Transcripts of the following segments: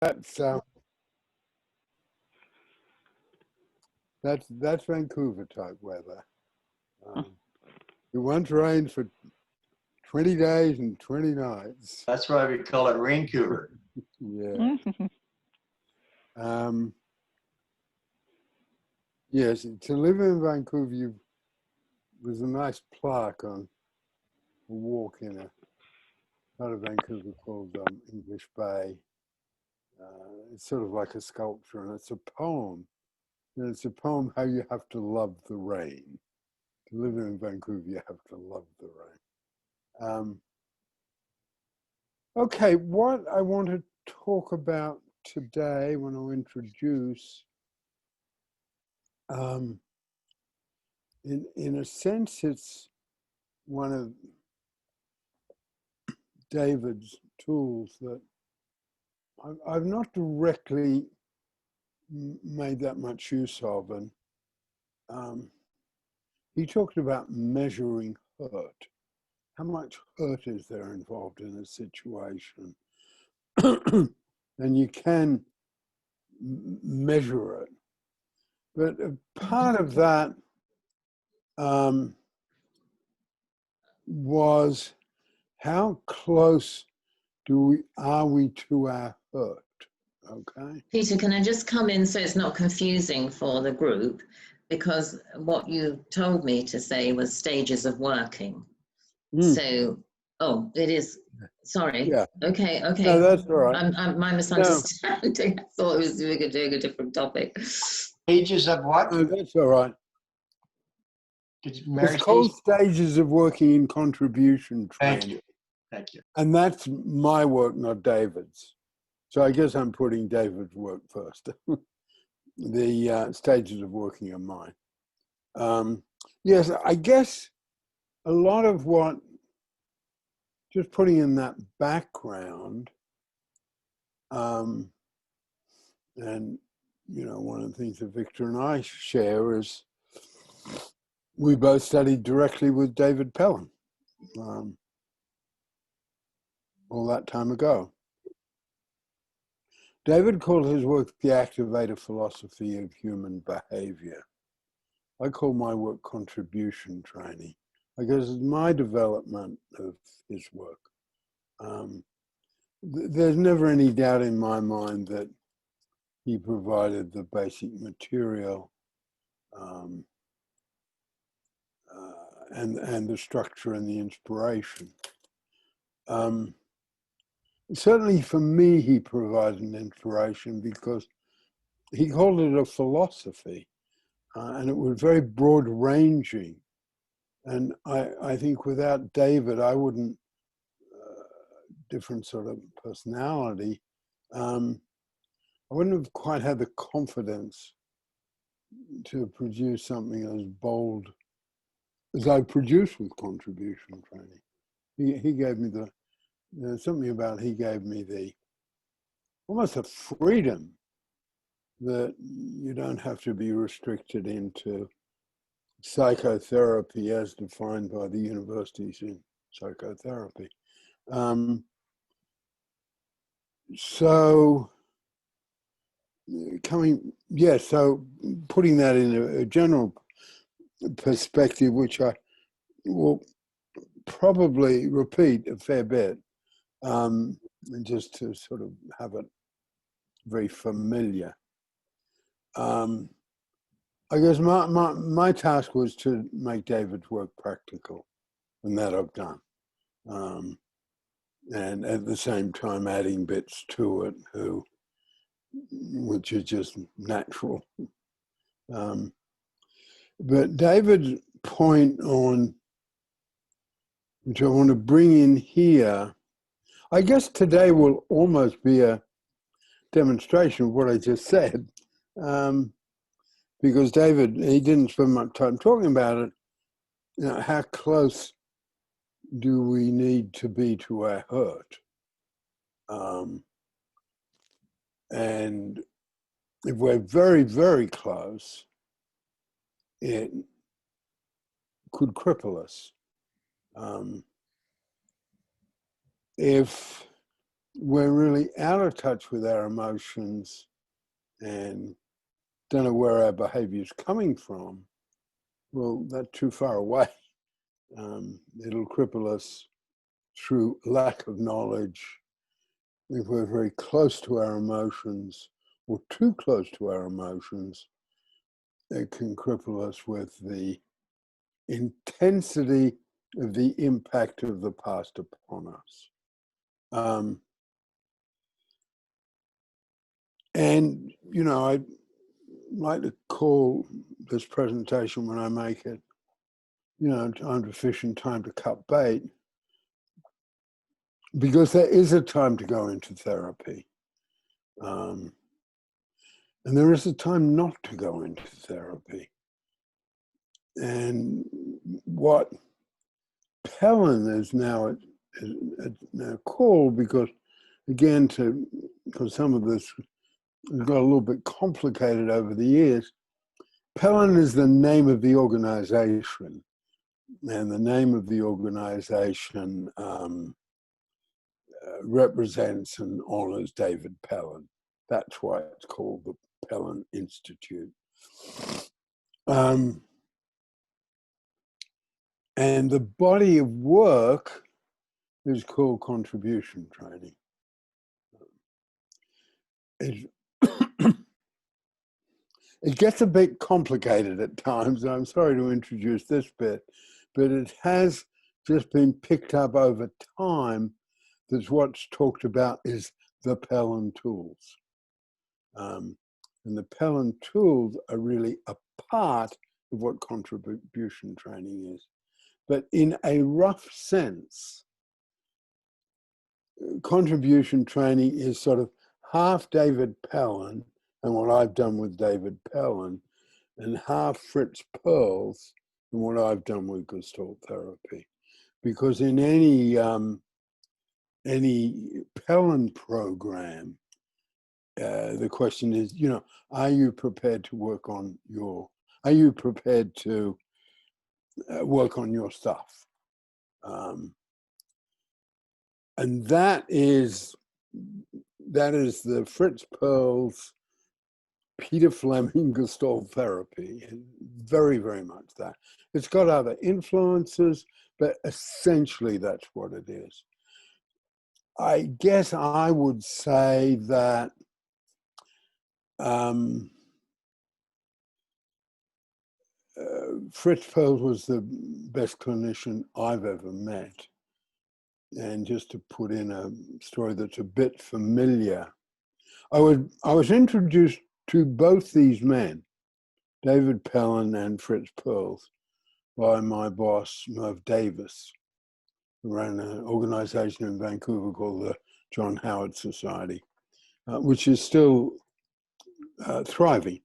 that's Vancouver type weather. It once rained for 20 days and 20 nights. That's why we call it Raincouver. Yeah. Yes, to live in Vancouver, there's a nice plaque on a walk in a part of Vancouver called English Bay. It's sort of like a sculpture, and it's a poem. And it's a poem how you have to love the rain. To live in Vancouver, you have to love the rain. Okay, what I want to talk about today, when I introduce, in a sense, it's one of David's tools that I've not directly made that much use of. And he talked about measuring hurt. How much hurt is there involved in a situation? And you can measure it. But part of that was how close are we to our hurt? Okay. Peter, can I just come in so it's not confusing for the group? Because what you told me to say was stages of working. So, oh, it is. Sorry. Yeah. Okay. No, that's all right. My misunderstanding. No. I thought it was we were doing a different topic. Stages of what? No, that's all right. It's called stages of working in contribution training. Thank you. Thank you. And that's my work, not David's. So I guess I'm putting David's work first. The stages of working are mine. Yes, I guess a lot of what, just putting in that background, and you know, one of the things that Victor and I share is we both studied directly with David Pelham all that time ago. David called his work the activator philosophy of human behavior. I call my work contribution training, because it's my development of his work. There's never any doubt in my mind that he provided the basic material and the structure and the inspiration. Certainly for me, he provided an inspiration because he called it a philosophy, and it was very broad ranging. And I think without David, I wouldn't, different sort of personality, I wouldn't have quite had the confidence to produce something as bold as I produced with contribution training. He gave me the, something about, he gave me the, almost a freedom that you don't have to be restricted into psychotherapy as defined by the universities in psychotherapy. So so putting that in a general perspective, which I will probably repeat a fair bit, and just to sort of have it very familiar. I guess my task was to make David's work practical, and that I've done. And at the same time adding bits to it, which is just natural. But David's point on, which I want to bring in here, I guess today will almost be a demonstration of what I just said. Because David, he didn't spend much time talking about it. You know, how close do we need to be to our hurt? And if we're very, very close, it could cripple us. If we're really out of touch with our emotions and don't know where our behavior is coming from, well, that's too far away. It'll cripple us through lack of knowledge. If we're very close to our emotions or too close to our emotions, it can cripple us with the intensity of the impact of the past upon us. And, you know, I like to call this presentation when I make it, you know, time to fish and time to cut bait, because there is a time to go into therapy. And there is a time not to go into therapy. And what Pellin is now called, because again, because some of this has got a little bit complicated over the years, Pellin is the name of the organization. And the name of the organization represents and honors David Pellin. That's why it's called the Pellin Institute. And the body of work is called contribution training. It gets a bit complicated at times, and I'm sorry to introduce this bit, but it has just been picked up over time that what's talked about is the Pellin tools. And the Pellin tools are really a part of what contribution training is. But in a rough sense, contribution training is sort of half David Pellin and what I've done with David Pellin, and half Fritz Perls and what I've done with Gestalt therapy. Because in any Pellin program, the question is, you know, are you prepared to work on your stuff? And that is the Fritz Perls, Peter Fleming Gestalt therapy, very, very much that. It's got other influences, but essentially that's what it is. I guess I would say that Fritz Perls was the best clinician I've ever met. And just to put in a story that's a bit familiar, I was introduced to both these men, David Pellin and Fritz Perls, by my boss, Merv Davis, who ran an organization in Vancouver called the John Howard Society, which is still thriving.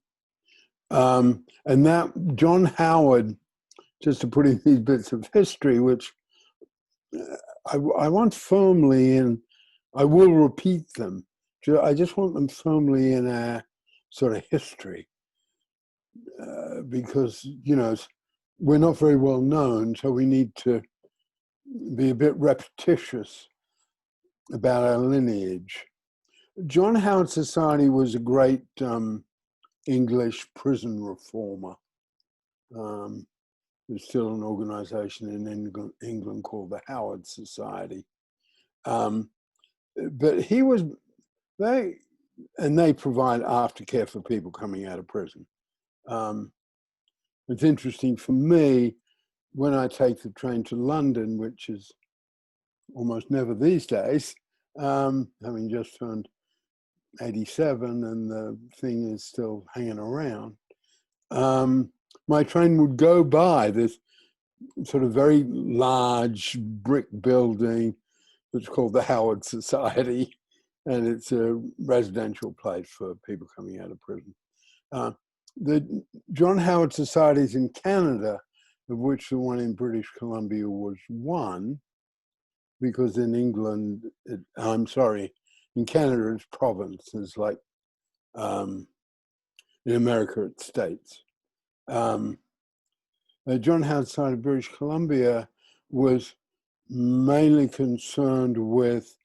And that John Howard, just to put in these bits of history, which I want firmly in, I will repeat them. I just want them firmly in our sort of history, because, you know, we're not very well known, so we need to be a bit repetitious about our lineage. John Howard Society was a great English prison reformer. There's still an organization in England called the Howard Society. But they provide aftercare for people coming out of prison. It's interesting for me, when I take the train to London, which is almost never these days, having just turned 87 and the thing is still hanging around, my train would go by this sort of very large brick building that's called the Howard Society, and it's a residential place for people coming out of prison. The John Howard Societies in Canada, of which the one in British Columbia was one, because in England, in Canada it's provinces, like in America it's states. John Howard Society of British Columbia was mainly concerned with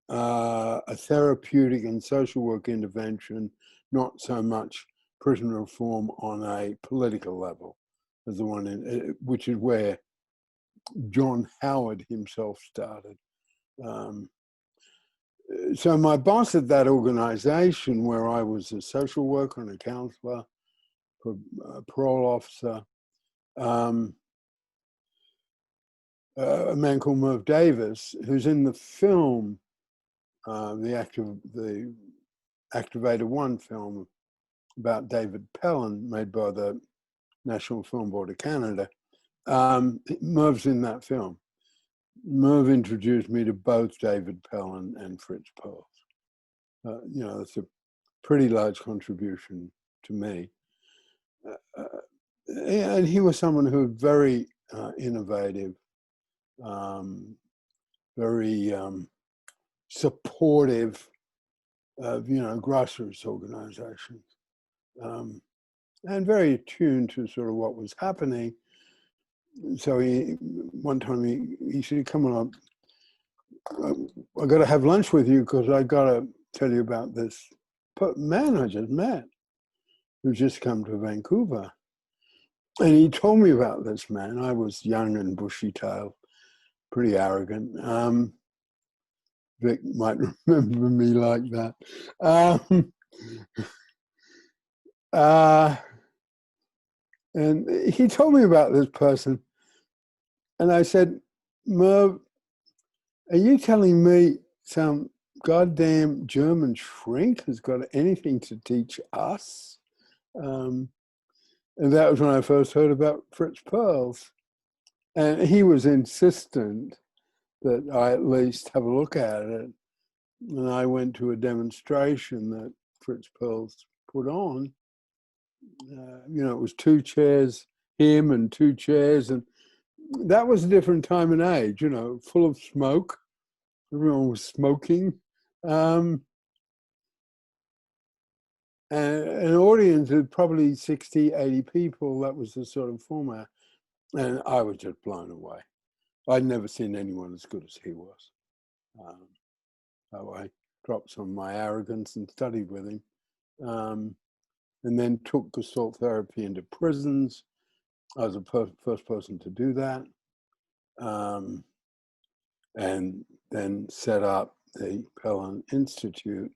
a therapeutic and social work intervention, not so much prison reform on a political level as the one which is where John Howard himself started. So my boss at that organization, where I was a social worker and a counselor, a parole officer, a man called Merv Davis, who's in the film, the Activator One film about David Pellin, made by the National Film Board of Canada. Merv's in that film. Merv introduced me to both David Pellin and Fritz Perls. You know, that's a pretty large contribution to me. And he was someone who was very innovative, very supportive of, you know, grassroots organizations, and very attuned to sort of what was happening. So one time he said, "Come on, I got to have lunch with you because I got to tell you about this man I just met who's just come to Vancouver." And he told me about this man. I was young and bushy-tailed, pretty arrogant. Vic might remember me like that. And he told me about this person. And I said, "Merv, are you telling me some goddamn German shrink has got anything to teach us?" And that was when I first heard about Fritz Perls. And he was insistent that I at least have a look at it. And I went to a demonstration that Fritz Perls put on. You know, it was 2 chairs, him and 2 chairs. And that was a different time and age, you know, full of smoke. Everyone was smoking. And an audience of probably 60, 80 people. That was the sort of format. And I was just blown away. I'd never seen anyone as good as he was. So I dropped some of my arrogance and studied with him. And then took Gestalt therapy into prisons. I was the first person to do that. And then set up the Pellin Institute.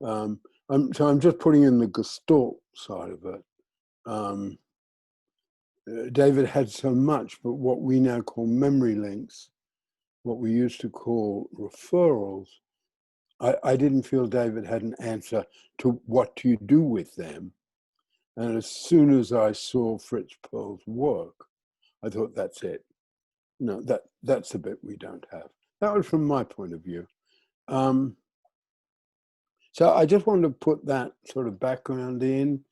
So I'm just putting in the Gestalt side of it. David had so much, but what we now call memory links, what we used to call referrals, I didn't feel David had an answer to what to do with them. And as soon as I saw Fritz Perls' work, I thought, that's it. No, that's the bit we don't have. That was from my point of view. So I just wanted to put that sort of background in.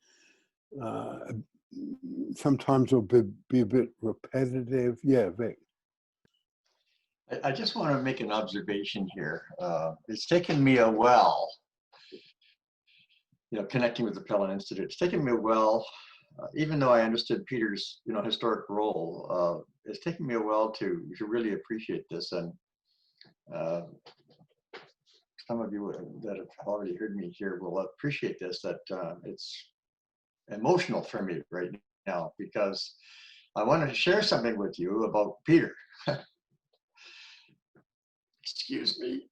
Sometimes it'll be a bit repetitive. Yeah, Vic. I just want to make an observation here. It's taken me a while, you know, connecting with the Pellin Institute. It's taken me a while, even though I understood Peter's, you know, historic role. It's taken me a while to really appreciate this. And some of you that have already heard me here will appreciate this, that it's emotional for me right now, because I wanted to share something with you about Peter. Excuse me.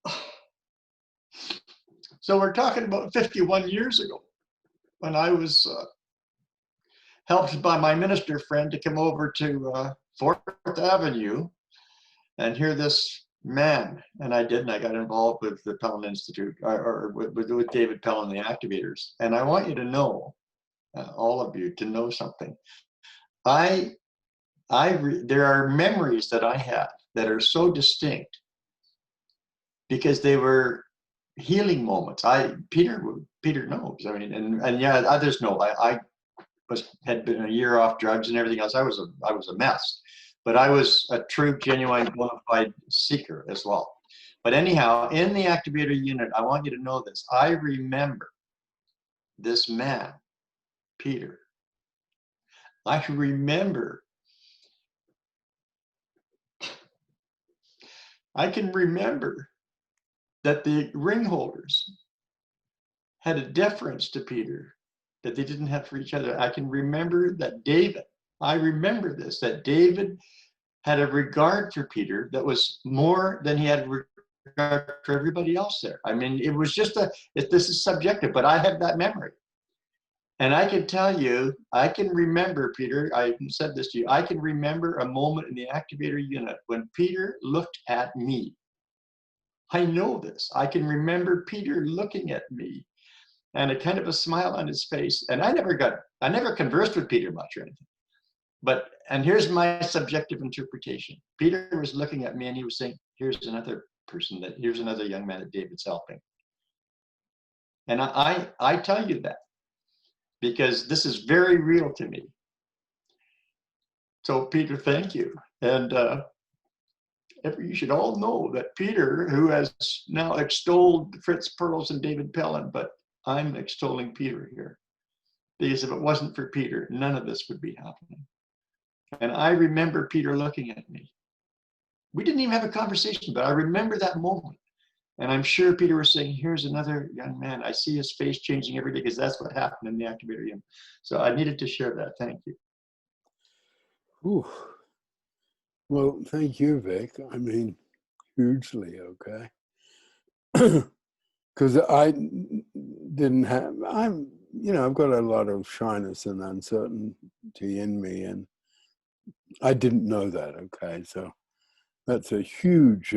So we're talking about 51 years ago, when I was helped by my minister friend to come over to 4th Avenue and hear this man. And I did, and I got involved with the Pellin Institute, or with David Pellin, the Activators. And I want you to know, all of you, to know something. There are memories that I have that are so distinct because they were healing moments. Peter knows. I mean, and yeah, others know. I had been a year off drugs and everything else. I was a mess, but I was a true, genuine, bona fide seeker as well. But anyhow, in the Activator unit, I want you to know this. I remember this man, Peter. I remember. I can remember that the ring holders had a deference to Peter that they didn't have for each other. I can remember that David, I remember this, that David had a regard for Peter that was more than he had regard for everybody else there. I mean, it was just this is subjective, but I have that memory. And I can tell you, I can remember, Peter, I said this to you, I can remember a moment in the activator unit when Peter looked at me. I know this. I can remember Peter looking at me and a kind of a smile on his face. And I never conversed with Peter much or anything. But, and here's my subjective interpretation. Peter was looking at me and he was saying, here's another person, here's another young man that David's helping. And I tell you that because this is very real to me. So Peter, thank you. And you should all know that Peter, who has now extolled Fritz Perls and David Pellin, but I'm extolling Peter here. Because if it wasn't for Peter, none of this would be happening. And I remember Peter looking at me. We didn't even have a conversation, but I remember that moment. And I'm sure Peter was saying, here's another young man. I see his face changing every day because that's what happened in the activator unit. So I needed to share that. Thank you. Ooh. Well, thank you, Vic. I mean, hugely okay. Because I didn't have, I've got a lot of shyness and uncertainty in me, and I didn't know that, okay? So that's a huge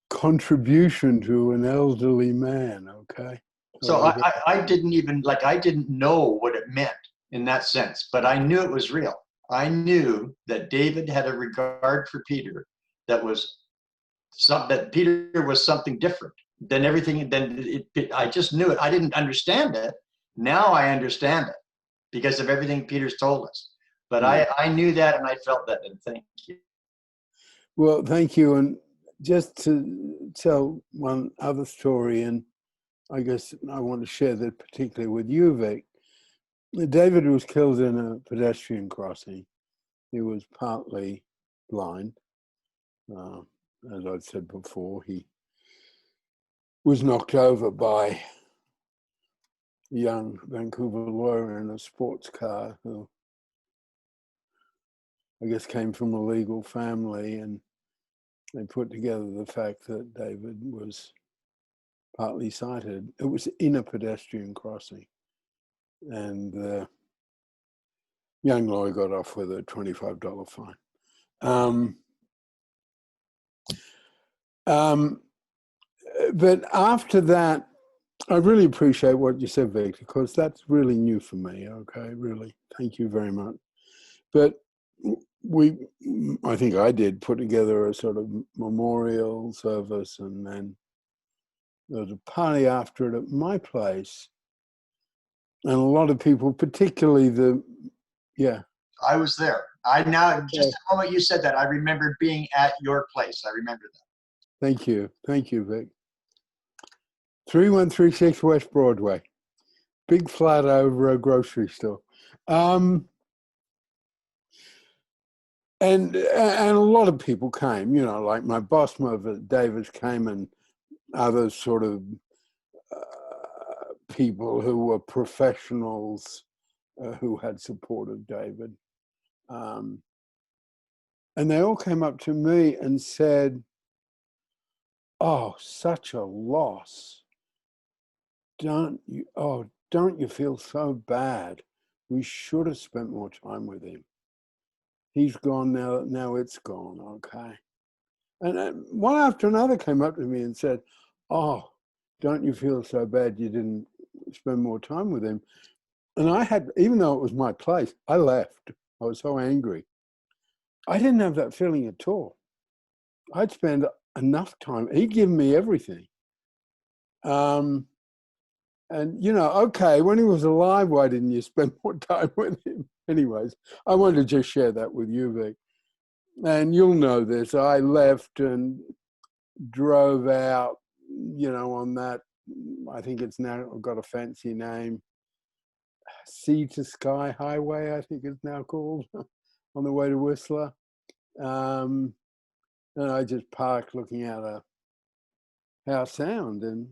contribution to an elderly man, okay? So I didn't know what it meant in that sense, but I knew it was real. I knew that David had a regard for Peter that Peter was something different than everything. I just knew it. I didn't understand it. Now I understand it because of everything Peter's told us. But I knew that and I felt that. And thank you. Well, thank you. And just to tell one other story, and I guess I want to share that particularly with you, Vic. David was killed in a pedestrian crossing. He was partly blind. As I've said before, he was knocked over by a young Vancouver lawyer in a sports car who I guess came from a legal family, and they put together the fact that David was partly sighted. It was in a pedestrian crossing. And the young lawyer got off with a $25 fine. But after that, I really appreciate what you said, Vic, because that's really new for me, okay, really. Thank you very much. But I think I did put together a sort of memorial service, and then there was a party after it at my place. And a lot of people, particularly I was there. Just the moment you said that, I remember being at your place. I remember that. Thank you. Thank you, Vic. 3136 West Broadway. Big flat over a grocery store. And a lot of people came, like my boss, Davis came, and other sort of people who were professionals who had supported David. And they all came up to me and said, "Oh, such a loss. Don't you feel so bad? We should have spent more time with him. He's gone now. Now it's gone, okay?" And one after another came up to me and said, "Oh, don't you feel so bad you didn't spend more time with him?" And I had, even though it was my place, I left. I was so angry. I didn't have that feeling at all. I'd spend enough time. He'd given me everything. And, okay, when he was alive, why didn't you spend more time with him? Anyways, I wanted to just share that with you, Vic. And you'll know this. I left and drove out, on that, I think it's now got a fancy name, Sea to Sky Highway, I think it's now called, on the way to Whistler. And I just parked looking at how sound, and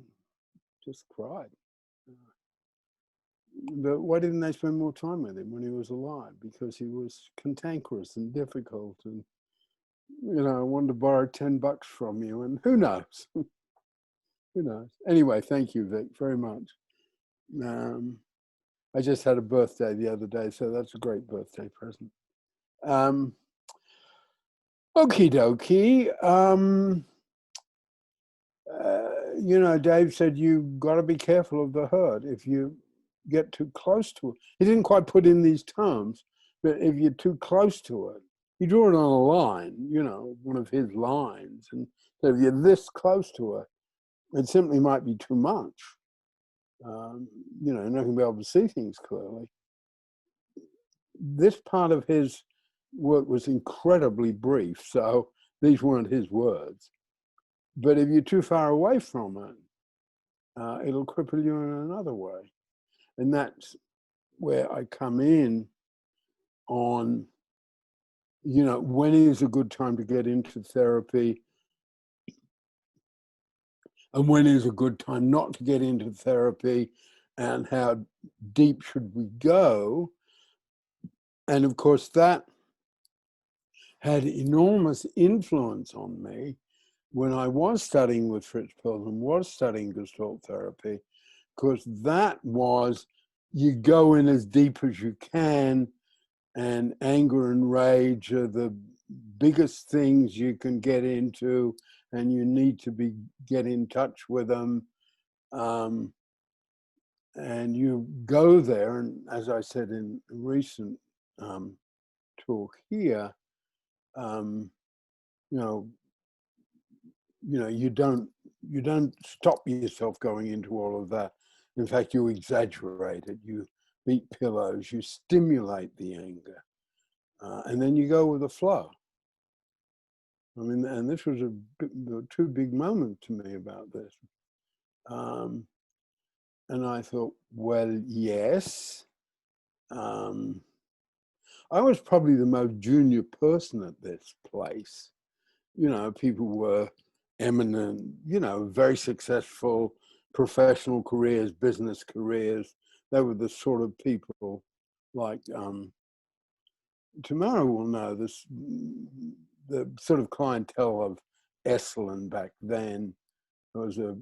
just cried. But why didn't they spend more time with him when he was alive? Because he was cantankerous and difficult, and wanted to borrow $10 from you, and who knows? Who knows? Anyway, thank you, Vic, very much. I just had a birthday the other day, so that's a great birthday present. Okie dokie. Dave said you've got to be careful of the hurt if you get too close to it. He didn't quite put in these terms, but if you're too close to it, you draw it on a line, one of his lines. And so if you're this close to it, it simply might be too much. You're not going to be able to see things clearly. This part of his work was incredibly brief, so these weren't his words. But if you're too far away from it, it'll cripple you in another way. And that's where I come in on, when is a good time to get into therapy and when is a good time not to get into therapy, and how deep should we go. And of course, that had enormous influence on me when I was studying with Fritz Perls and was studying Gestalt therapy, because that was, you go in as deep as you can, and anger and rage are the biggest things you can get into, and you need to get in touch with them. And you go there, and as I said in a recent talk here, you don't stop yourself going into all of that. In fact, you exaggerate it. You beat pillows. You stimulate the anger, and then you go with the flow. I mean, and this was two big moments to me about this. And I thought, well, yes. I was probably the most junior person at this place. People were eminent, very successful professional careers, business careers. They were the sort of people like, Tamara will know this, the sort of clientele of Esalen back then. It was the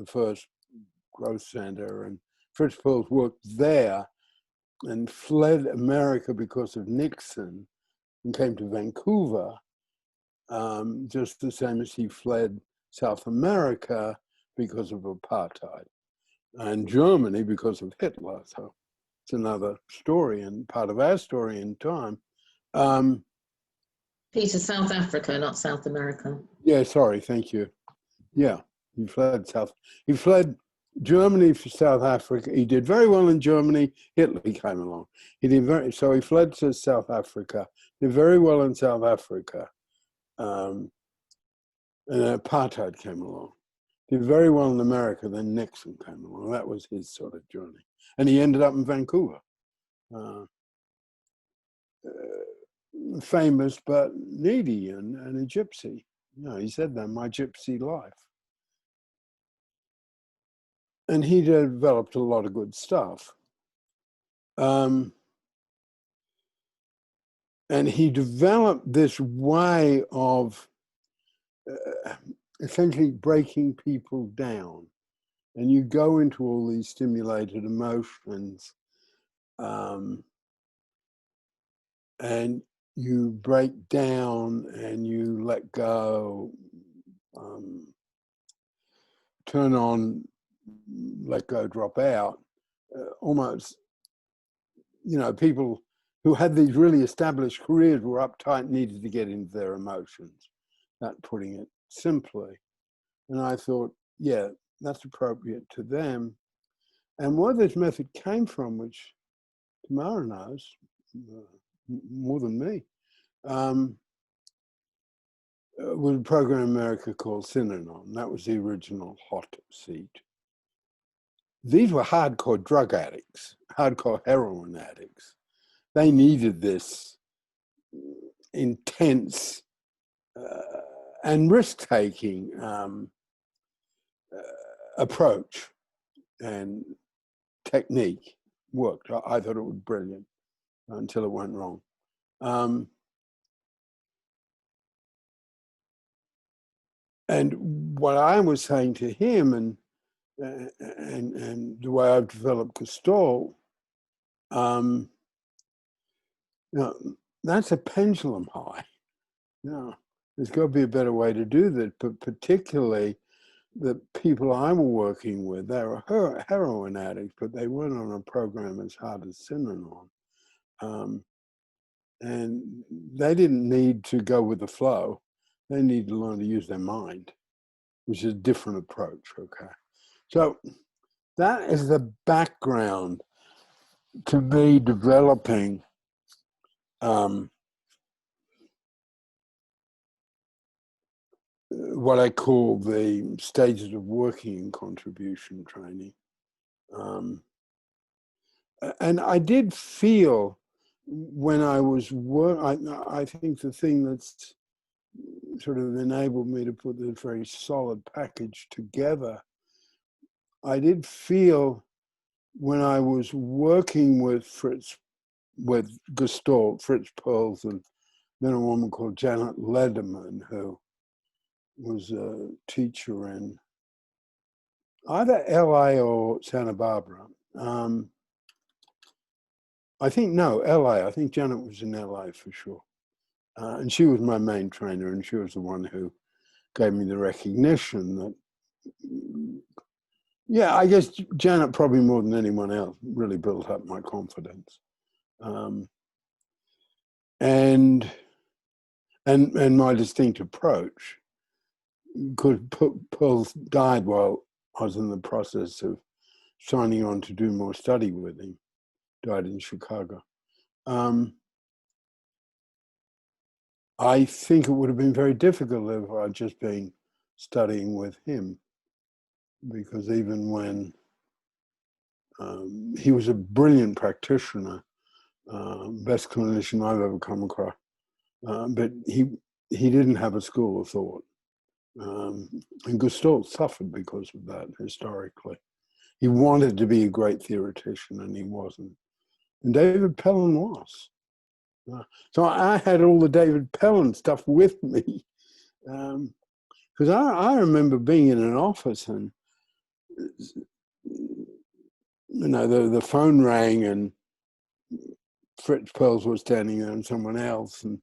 first growth center, and Fritz Perls worked there and fled America because of Nixon and came to Vancouver, just the same as he fled South America because of apartheid, and Germany because of Hitler. So it's another story and part of our story in time. Peter, South Africa, not South America. Yeah, sorry, thank you. Yeah, he fled Germany for South Africa. He did very well in Germany. Hitler came along. So he fled to South Africa, did very well in South Africa. And apartheid came along. Did very well in America, then Nixon came along. That was his sort of journey. And he ended up in Vancouver. Famous but needy and a gypsy. He said that, my gypsy life. And he developed a lot of good stuff. And he developed this way of essentially breaking people down. And you go into all these stimulated emotions, and you break down and you let go, turn on, let go, drop out. Almost, people who had these really established careers were uptight, needed to get into their emotions. That putting it simply. And I thought, yeah, that's appropriate to them. And where this method came from, which Tamara knows more than me, was a program in America called Synanon. That was the original hot seat. These were hardcore drug addicts, hardcore heroin addicts. They needed this intense and risk-taking approach and technique worked. I thought it was brilliant until it went wrong. And what I was saying to him, and the way I've developed Gestalt, that's a pendulum high. There's got to be a better way to do that, but particularly the people I were working with, they were heroin addicts, but they weren't on a program as hard as Synanon. And they didn't need to go with the flow. They need to learn to use their mind, which is a different approach, okay? So that is the background to me developing what I call the stages of working in contribution training. And I did feel when I was I think the thing that's sort of enabled me to put this very solid package together, I did feel when I was working with Gestalt, Fritz Perls, and then a woman called Janet Lederman, who was a teacher in either LA or Santa Barbara. I think, no, LA. I think Janet was in LA for sure. And she was my main trainer, and she was the one who gave me the recognition that, yeah, I guess Janet probably more than anyone else really built up my confidence. And my distinct approach, because Pearls died while I was in the process of signing on to do more study with him, died in Chicago. I think it would have been very difficult if I'd just been studying with him, because even when he was a brilliant practitioner, best clinician I've ever come across, but he didn't have a school of thought. And Gestalt suffered because of that historically. He wanted to be a great theoretician and he wasn't. And David Pellin was. So I had all the David Pellin stuff with me. Because I remember being in an office and, the phone rang and Fritz Perls was standing there and someone else. And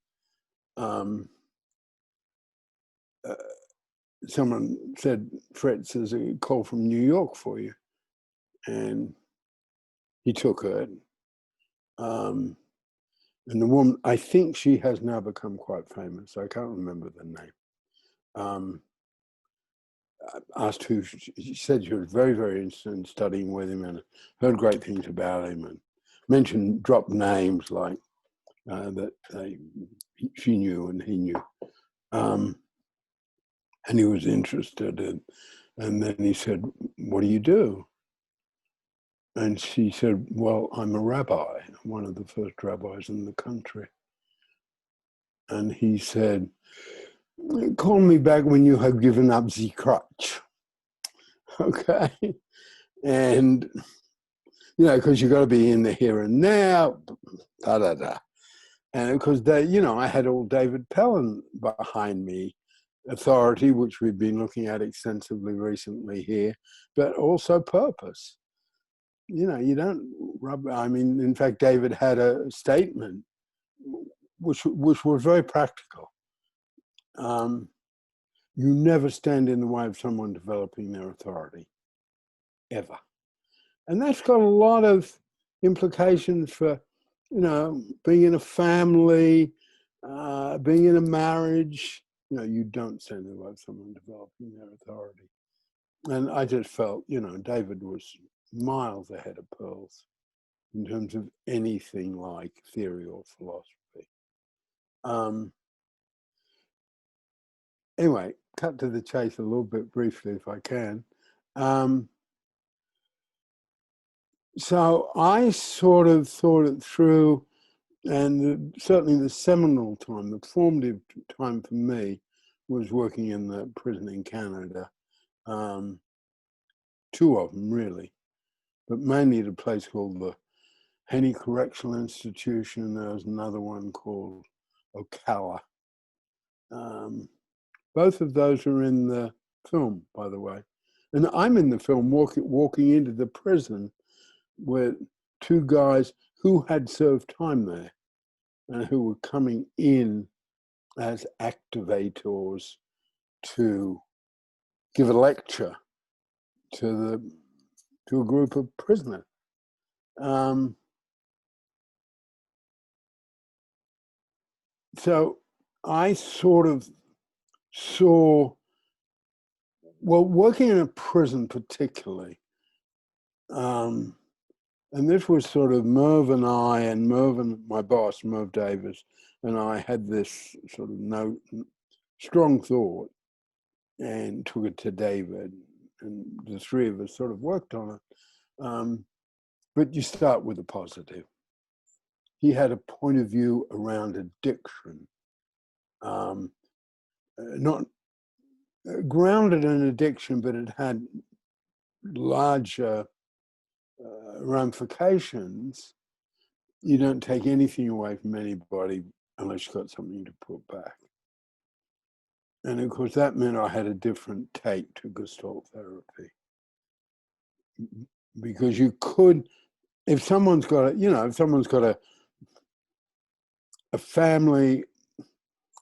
someone said, Fritz, there's a call from New York for you. And he took it. And the woman, I think she has now become quite famous. I can't remember the name. I asked who, she said she was very, very interested in studying with him and heard great things about him, and dropped names like that she knew and he knew. And he was interested in, and then he said, what do you do? And she said, well, I'm a rabbi, one of the first rabbis in the country. And he said, call me back when you have given up the crutch. Okay. And, because you got to be in the here and now, da, da, da. And because I had all David Pellin behind me, authority, which we've been looking at extensively recently here, but also purpose. You don't rub. I mean, in fact, David had a statement which was very practical. You never stand in the way of someone developing their authority, ever. And that's got a lot of implications for, being in a family, being in a marriage. You don't stand in the way of someone developing their authority. And I just felt, David was miles ahead of Pearls in terms of anything like theory or philosophy. Anyway, cut to the chase a little bit briefly if I can. So I sort of thought it through, and certainly the seminal time, the formative time for me was working in the prison in Canada. two of them really, but mainly at a place called the Henny Correctional Institution. There was another one called Ocala. Both of those are in the film, by the way. And I'm in the film walking into the prison with two guys who had served time there and who were coming in as activators to give a lecture to a group of prisoners. So I sort of saw, well, working in a prison particularly, and this was sort of Merv and I, and Merv, my boss, Merv Davis, and I had this sort of strong thought and took it to David, and the three of us sort of worked on it. But you start with a positive. He had a point of view around addiction, not grounded in addiction, but it had larger ramifications. You don't take anything away from anybody unless you've got something to put back. And of course, that meant I had a different take to Gestalt therapy. Because you could, if someone's got a family,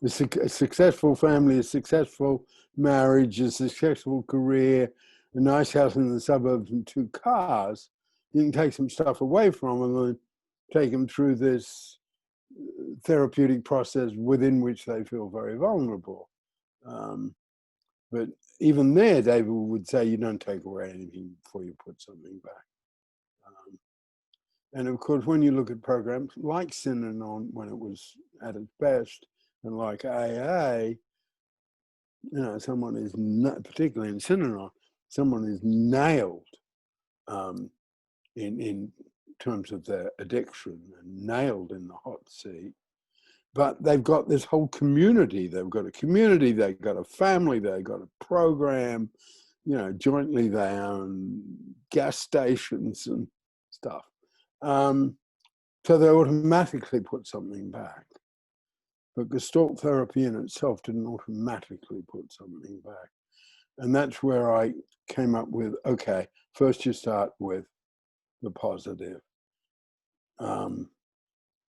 a successful family, a successful marriage, a successful career, a nice house in the suburbs and 2 cars, you can take some stuff away from them and take them through this therapeutic process within which they feel very vulnerable. But even there, David would say, you don't take away anything before you put something back. And of course, when you look at programs like Synanon, when it was at its best, and like AA, someone is, particularly in Synanon, someone is nailed in terms of their addiction and nailed in the hot seat. But they've got this whole community. They've got a community, they've got a family, they've got a program, jointly they own gas stations and stuff. So they automatically put something back. But Gestalt therapy in itself didn't automatically put something back. And that's where I came up with, okay, first you start with the positive. And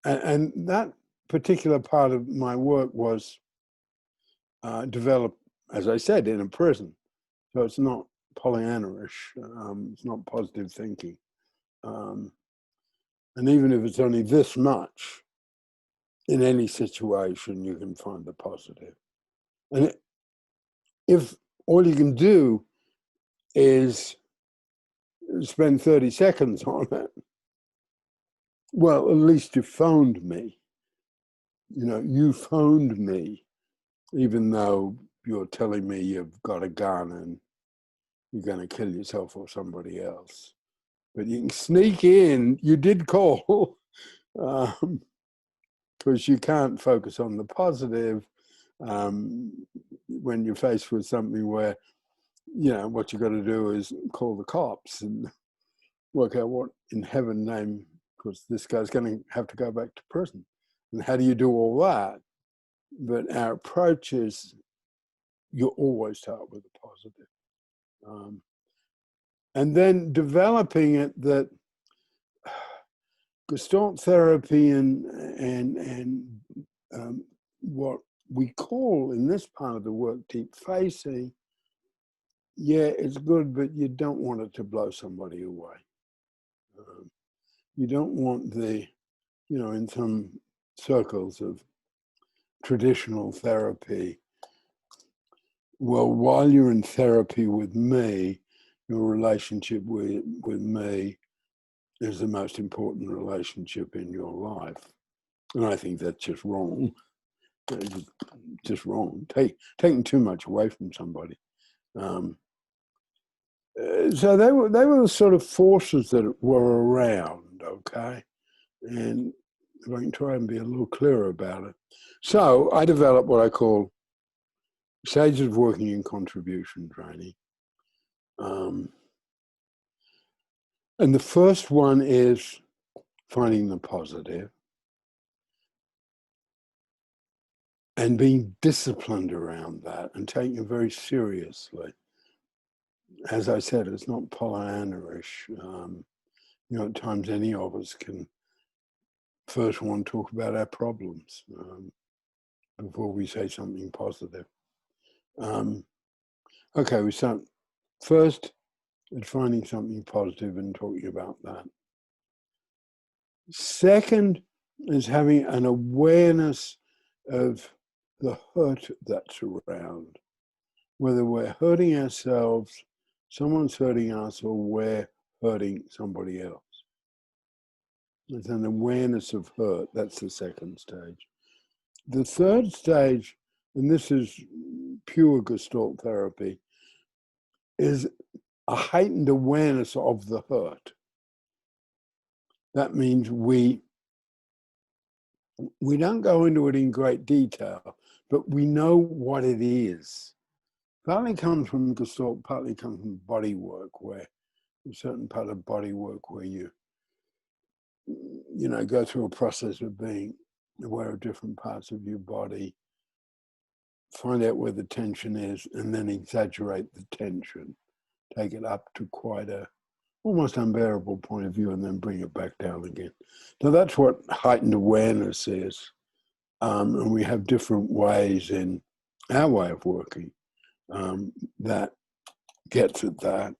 that particular part of my work was developed, as I said, in a prison. So it's not Pollyanna-ish, it's not positive thinking. And even if it's only this much, in any situation, you can find the positive. And if all you can do is spend 30 seconds on it, well, at least you phoned me. You phoned me, even though you're telling me you've got a gun and you're going to kill yourself or somebody else. But you can sneak in, you did call, because you can't focus on the positive when you're faced with something where, what you got to do is call the cops and work out what in heaven's name, because this guy's going to have to go back to prison. And how do you do all that? But our approach is, you always start with the positive. And then developing it that Gestalt therapy and what we call in this part of the work deep facing, yeah, it's good, but you don't want it to blow somebody away. You don't want in some circles of traditional therapy, well, while you're in therapy with me, your relationship with me is the most important relationship in your life. And I think that's just wrong. Just wrong. Taking too much away from somebody. So they were the sort of forces that were around, okay? And if I can try and be a little clearer about it. So I developed what I call stages of working in contribution training. And the first one is finding the positive and being disciplined around that and taking it very seriously. As I said, it's not Pollyanna-ish. At times any of us can first want to talk about our problems before we say something positive. Okay, we start first at finding something positive and talking about that. Second is having an awareness of the hurt that's around, whether we're hurting ourselves, someone's hurting us, or we're hurting somebody else. It's an awareness of hurt. That's the second stage. The third stage, and this is pure Gestalt therapy, is a heightened awareness of the hurt. That means we don't go into it in great detail, but we know what it is. Partly comes from Gestalt, partly comes from body work, where a certain part of body work where you go through a process of being aware of different parts of your body, find out where the tension is, and then exaggerate the tension, take it up to quite a almost unbearable point of view, and then bring it back down again. So that's what heightened awareness is. And we have different ways in our way of working that gets at that.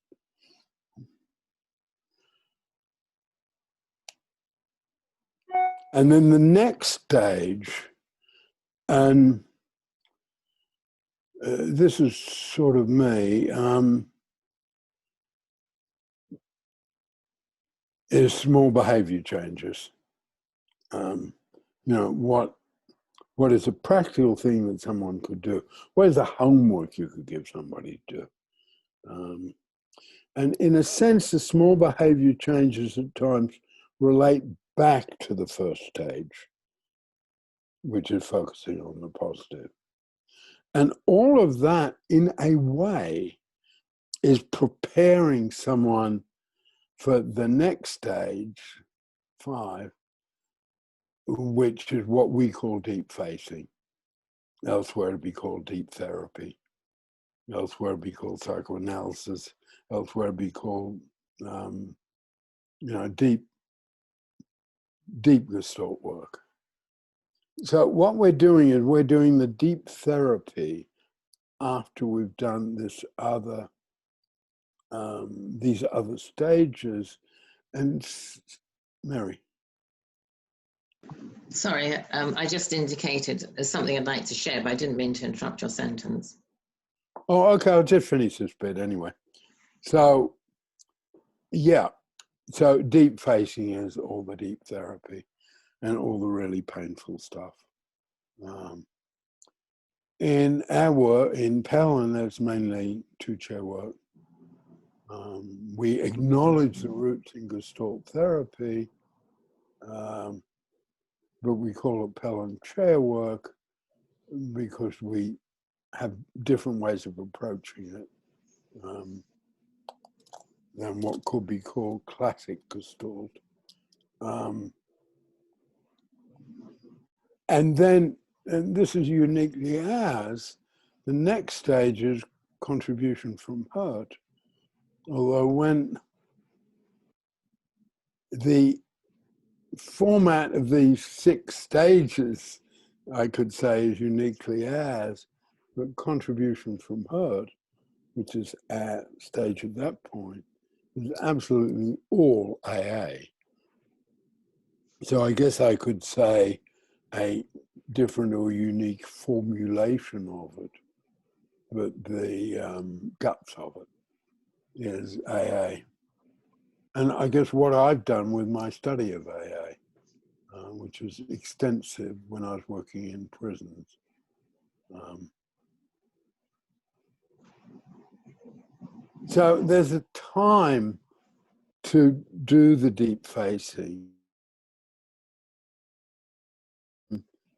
And then the next stage, and this is sort of me, is small behavior changes. What is a practical thing that someone could do? What is the homework you could give somebody to do? And in a sense, the small behavior changes at times relate back to the first stage, which is focusing on the positive. And all of that, in a way, is preparing someone for the next stage, 5, which is what we call deep facing. Elsewhere it'd be called deep therapy. Elsewhere it'd be called psychoanalysis. Elsewhere it'd be called, deep Gestalt work. So what we're doing is we're doing the deep therapy after we've done these other stages. And Mary. Sorry, I just indicated as something I'd like to share, but I didn't mean to interrupt your sentence. Oh, okay, I'll just finish this bit anyway. So, yeah, so deep facing is all the deep therapy and all the really painful stuff. In our work, in Pelham, there's mainly two-chair work. We acknowledge the roots in Gestalt therapy, but we call it Pelham chair work because we have different ways of approaching it than what could be called classic Gestalt. And then, and this is uniquely ours, the next stage is contribution from hurt. Although when the format of these 6 stages, I could say, is uniquely ours, but contribution from hurt, which is our stage at that point, is absolutely all AA. So I guess I could say a different or unique formulation of it, but the guts of it is AA. And I guess what I've done with my study of AA, which was extensive when I was working in prisons. So there's a time to do the deep facing,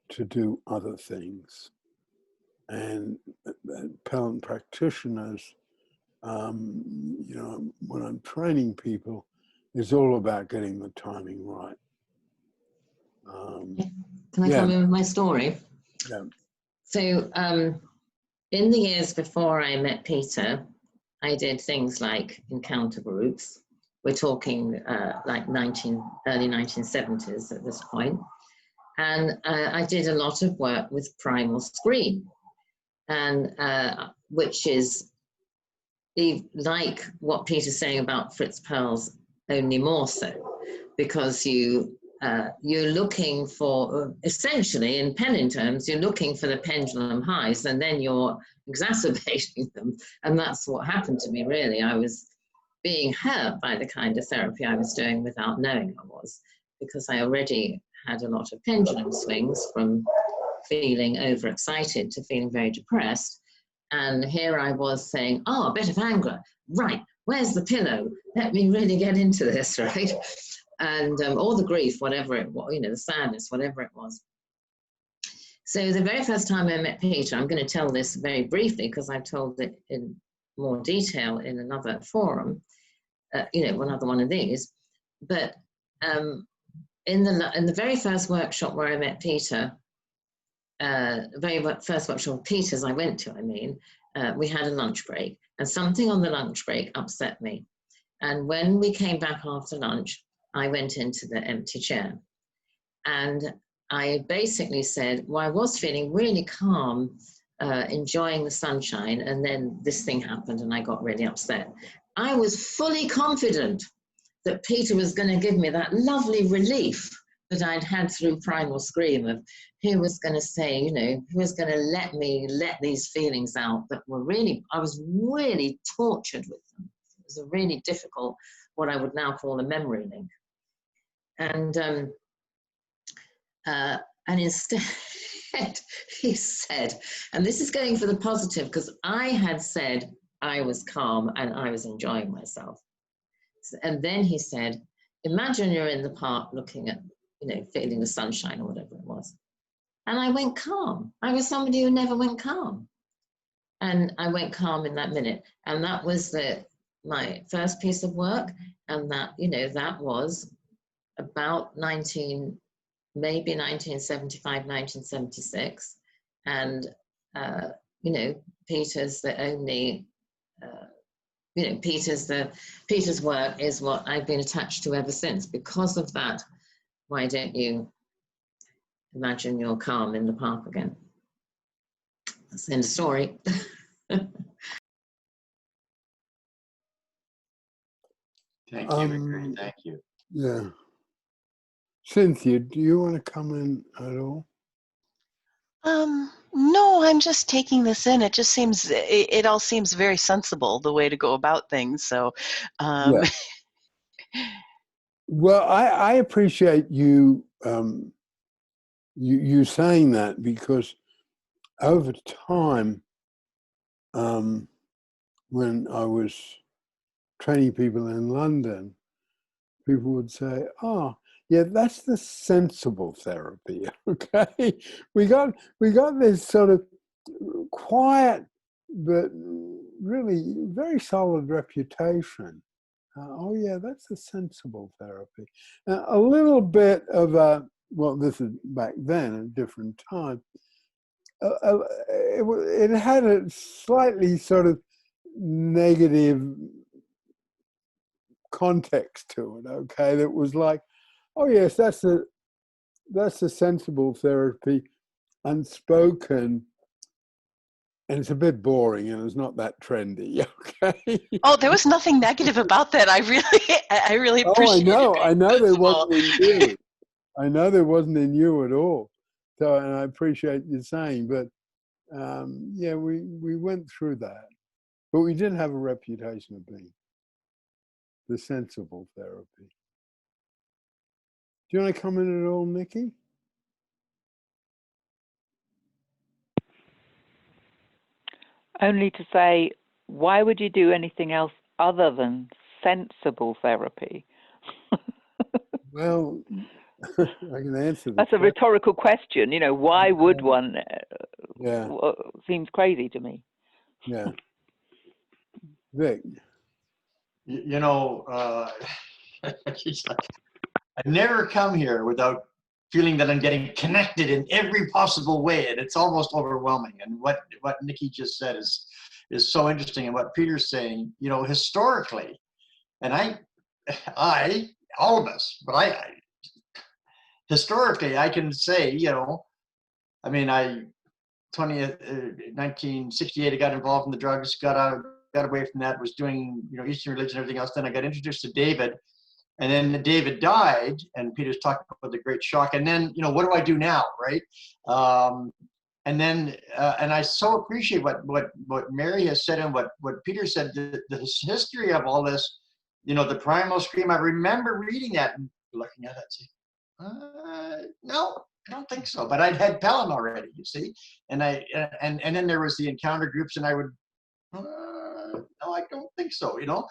to do other things. And Pelham practitioners, when I'm training people, it's all about getting the timing right. Can I come in with my story? Yeah. So in the years before I met Peter, I did things like encounter groups. We're talking like early 1970s at this point. And I did a lot of work with primal scream, and which is like what Peter's saying about Fritz Perls, only more so, because you're looking for, essentially in Penning terms, you're looking for the pendulum highs and then you're exacerbating them. And that's what happened to me, really. I was being hurt by the kind of therapy I was doing without knowing I was, because I already had a lot of pendulum swings from feeling overexcited to feeling very depressed. And here I was saying, oh, a bit of anger, right, where's the pillow? Let me really get into this, right? And or the grief, whatever it was, you know, the sadness, whatever it was. So the very first time I met Peter, I'm going to tell this very briefly because I've told it in more detail in another forum, you know, another one of these. But in the very first workshop where I met Peter, very first workshop Peter's I went to, we had a lunch break, and something on the lunch break upset me. And when we came back after lunch, I went into the empty chair. And I basically said, well, I was feeling really calm, enjoying the sunshine, and then this thing happened and I got really upset. I was fully confident that Peter was going to give me that lovely relief that I'd had through primal scream of, he was going to say, you know, he was going to let me let these feelings out that were really, I was really tortured with them. It was a really difficult, what I would now call a memory link. And instead he said, and this is going for the positive, because I had said I was calm and I was enjoying myself. And then he said, imagine you're in the park looking at, you know, feeling the sunshine or whatever it was. And I went calm. I was somebody who never went calm. And I went calm in that minute. And that was my first piece of work. And that, you know, that was about maybe 1975, 1976. And, you know, Peter's the only, you know, Peter's work is what I've been attached to ever since. Because of that, why don't you imagine you're calm in the park again? That's the end of the story. Thank you. Thank you. Yeah. Cynthia, do you want to come in at all? No, I'm just taking this in. It just seems, it all seems very sensible, the way to go about things. So, Yeah. Well, I appreciate you, you saying that, because over time, when I was training people in London, people would say, oh, yeah, that's the sensible therapy. Okay, we got this sort of quiet but really very solid reputation. Oh yeah, that's a sensible therapy. A little bit of a, well, this is back then, a different time. It had a slightly sort of negative context to it. Okay, that was like, oh yes, that's a sensible therapy, unspoken, and it's a bit boring and it's not that trendy. Okay. Oh, there was nothing negative about that. I really appreciate it. Oh, I know there wasn't in you. I know there wasn't in you at all. So, and I appreciate you saying, but yeah, we went through that, but we did have a reputation of being the sensible therapy. Do you want to come in at all, Nikki? Only to say, why would you do anything else other than sensible therapy? Well, I can answer that. That's a rhetorical question. You know, why would one? Yeah. Seems crazy to me. Yeah. Vic. You know, She's like, I never come here without feeling that I'm getting connected in every possible way, and it's almost overwhelming. And what Nikki just said is so interesting, and what Peter's saying, you know, historically, and all of us, but historically, I can say, you know, I mean, 1968, I got involved in the drugs, got away from that, was doing, you know, Eastern religion and everything else. Then I got introduced to David, and then David died, and Peter's talking about the great shock. And then, you know, what do I do now, right? And then, and I so appreciate what Mary has said and what Peter said, the history of all this, you know, the primal scream. I remember reading that and looking at it and saying, no, I don't think so. But I'd had Pelham already, you see, and and then there was the encounter groups, and I would, no, I don't think so, you know,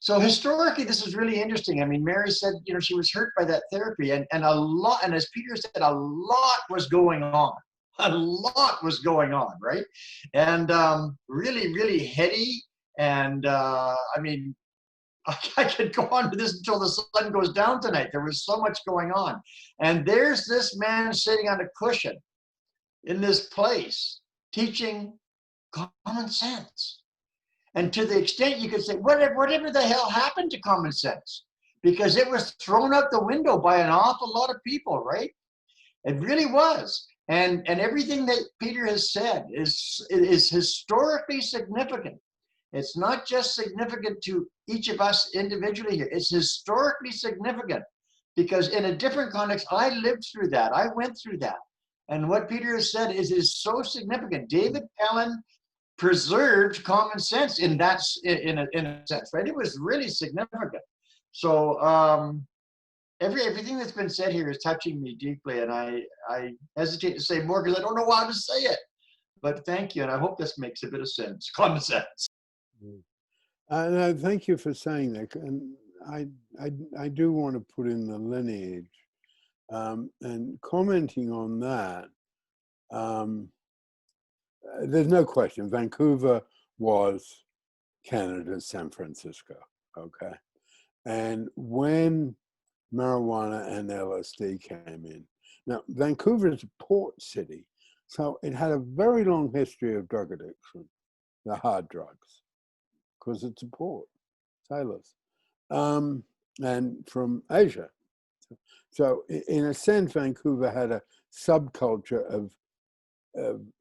so historically, this is really interesting. I mean, Mary said, you know, she was hurt by that therapy, and a lot, and as Peter said, a lot was going on. A lot was going on, right? And really, really heady. And I mean, I could go on to this until the sun goes down tonight. There was so much going on. And there's this man sitting on a cushion in this place teaching common sense. And to the extent you could say, whatever the hell happened to common sense? Because it was thrown out the window by an awful lot of people, right? It really was. And everything that Peter has said is historically significant. It's not just significant to each of us individually here. It's historically significant because in a different context, I lived through that. I went through that. And what Peter has said is so significant. David Pellin preserved common sense in that, in a sense, right? It was really significant. So everything that's been said here is touching me deeply, and I hesitate to say more because I don't know how to say it. But thank you, and I hope this makes a bit of sense, common sense. No, thank you for saying that. And I do want to put in the lineage, and commenting on that. There's no question, Vancouver was Canada's San Francisco, okay? And when marijuana and LSD came in, now Vancouver is a port city, so it had a very long history of drug addiction, the hard drugs, because it's a port, sailors, and from Asia. So in a sense, Vancouver had a subculture of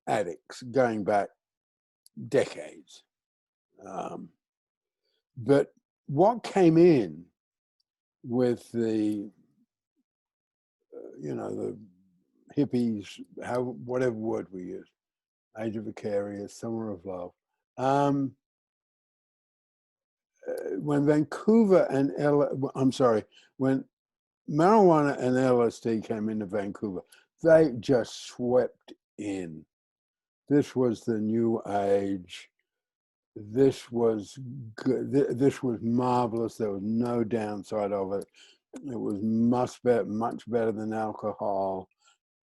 addicts going back decades. But what came in with the, you know, the hippies, whatever word we use, Age of Aquarius, Summer of Love, when when marijuana and LSD came into Vancouver, they just swept in. This was the new age. This was good. This was marvelous. There was no downside of it. It was much better than alcohol.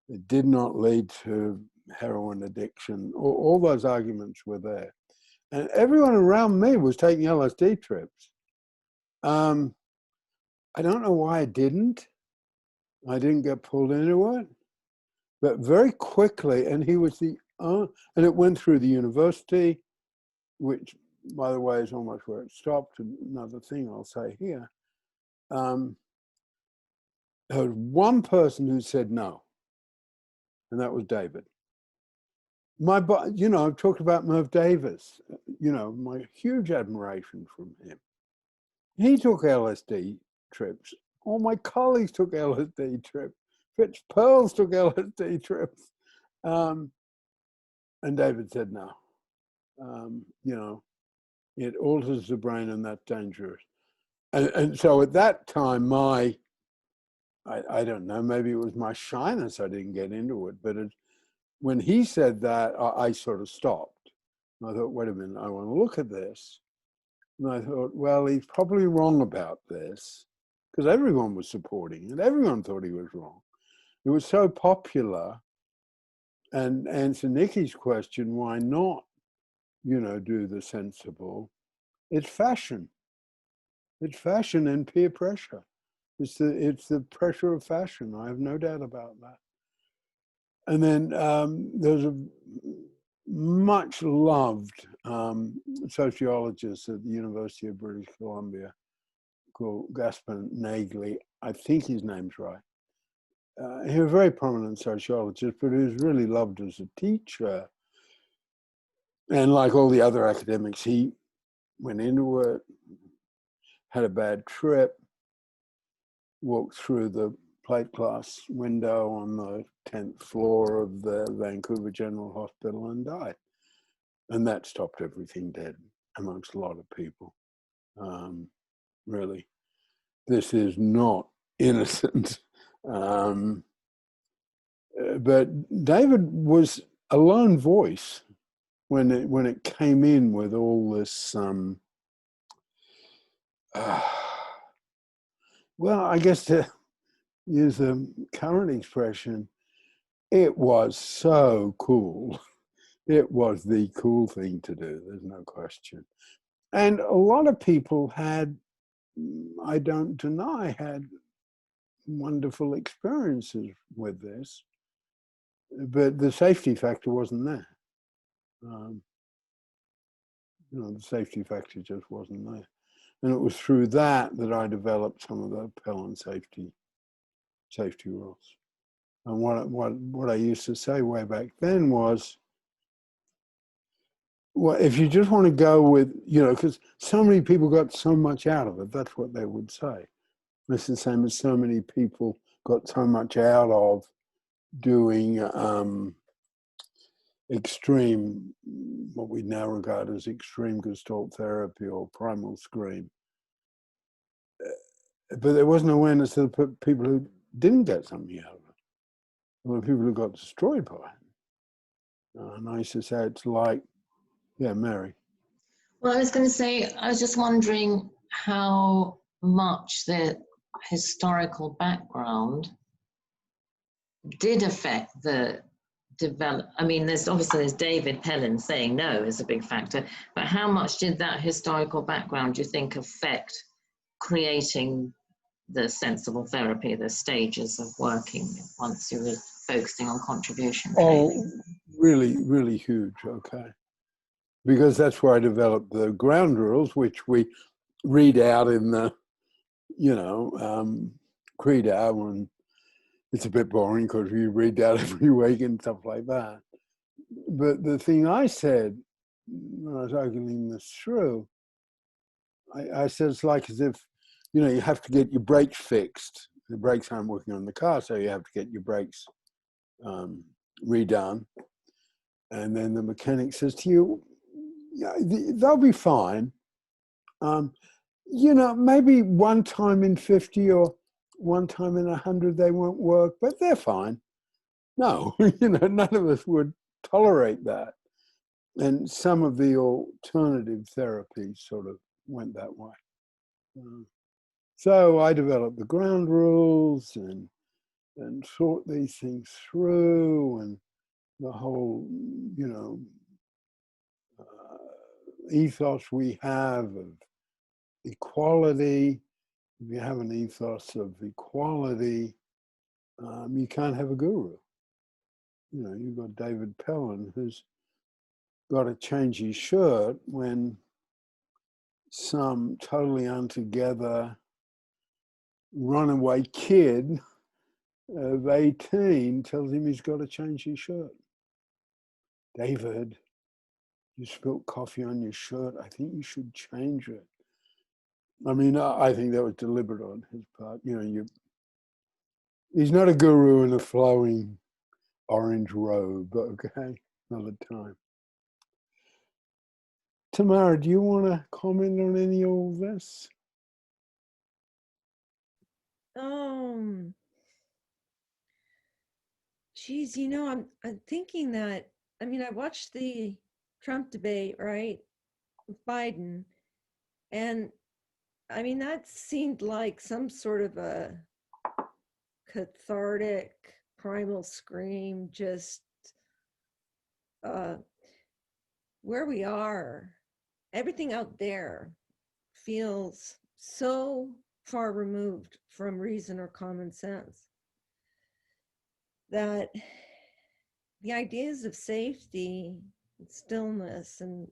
It did not lead to heroin addiction. All those arguments were there. And everyone around me was taking LSD trips. I don't know why I didn't. I didn't get pulled into it. But very quickly, and he was and it went through the university, which, by the way, is almost where it stopped. Another thing I'll say here. There was one person who said no, and that was David. You know, I've talked about Merv Davis, you know, my huge admiration from him. He took LSD trips. All my colleagues took LSD trips. Fitz Pearls took LSD trips. And David said no. You know, it alters the brain and that's dangerous. And so at that time, I don't know, maybe it was my shyness, I didn't get into it, but when he said that, I sort of stopped. And I thought, wait a minute, I want to look at this. And I thought, well, he's probably wrong about this, because everyone was supporting it. Everyone thought he was wrong. It was so popular. And answer Nikki's question, why not, you know, do the sensible? It's fashion. It's fashion and peer pressure. It's the pressure of fashion. I have no doubt about that. And then there's a much loved sociologist at the University of British Columbia called Gaspar Nagli. I think his name's right. He was a very prominent sociologist, but he was really loved as a teacher. And like all the other academics, he went into it, had a bad trip, walked through the plate glass window on the 10th floor of the Vancouver General Hospital and died. And that stopped everything dead amongst a lot of people. Really, this is not innocent. But David was a lone voice when it came in with all this. Well, I guess to use the current expression, it was so cool. It was the cool thing to do, there's no question. And a lot of people had, I don't deny, had wonderful experiences with this, but the safety factor wasn't there. The safety factor just wasn't there. And it was through that I developed some of the appellant safety rules. And what I used to say way back then was, well, if you just want to go with, because so many people got so much out of it, that's what they would say. It's the same as so many people got so much out of doing extreme, what we now regard as extreme Gestalt therapy or primal scream. But there wasn't awareness of the people who didn't get something out of it, or the people who got destroyed by it. And I used to say it's like, yeah, Mary. Well, I was going to say, I was just wondering how much the historical background did affect the develop. I mean, there's David Pellin saying no is a big factor, but how much did that historical background, do you think, affect creating the sensible therapy, the stages of working once you were focusing on contribution training? Oh, really, really huge, okay. Because that's where I developed the ground rules, which we read out in the, credo, and it's a bit boring because we read out every week and stuff like that. But the thing I said when I was arguing this through, I said it's like as if, you have to get your brakes fixed. The brakes aren't working on the car, so you have to get your brakes redone. And then the mechanic says to you, yeah, they'll be fine. Maybe one time in 50 or one time in 100 they won't work, but they're fine. No, none of us would tolerate that. And some of the alternative therapies sort of went that way. So I developed the ground rules and thought these things through, and the whole, ethos we have of equality. If you have an ethos of equality, you can't have a guru. You've got David Pellin who's got to change his shirt when some totally untogether runaway kid of 18 tells him he's got to change his shirt. David, you spilt coffee on your shirt. I think you should change it. I mean, I think that was deliberate on his part. He's not a guru in a flowing orange robe, okay? Another time. Tamara, do you want to comment on any of all this? Geez, I'm thinking that, I watched the Trump debate, right? With Biden. And that seemed like some sort of a cathartic primal scream, just where we are. Everything out there feels so far removed from reason or common sense that the ideas of safety, stillness, and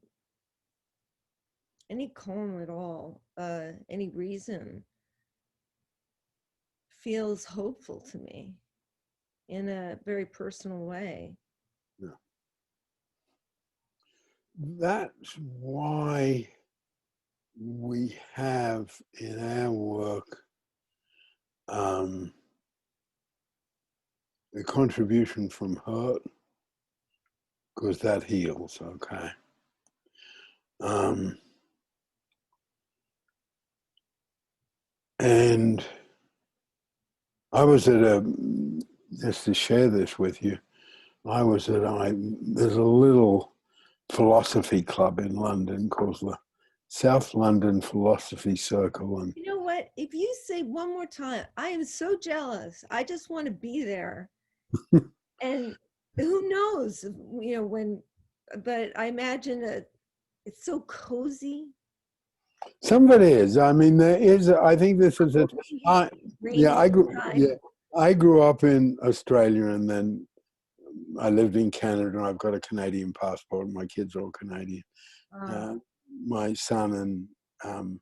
any calm at all, any reason, feels hopeful to me in a very personal way. Yeah. That's why we have in our work the contribution from hurt, because that heals, okay? And I was at just to share this with you, there's a little philosophy club in London called the South London Philosophy Circle. And you know what? If you say one more time, I am so jealous. I just want to be there. And who knows, but I imagine that it's so cozy. some of it is. I mean, there is. I think this is it. I grew up in Australia, and then I lived in Canada, and I've got a Canadian passport. And my kids are all Canadian. My son and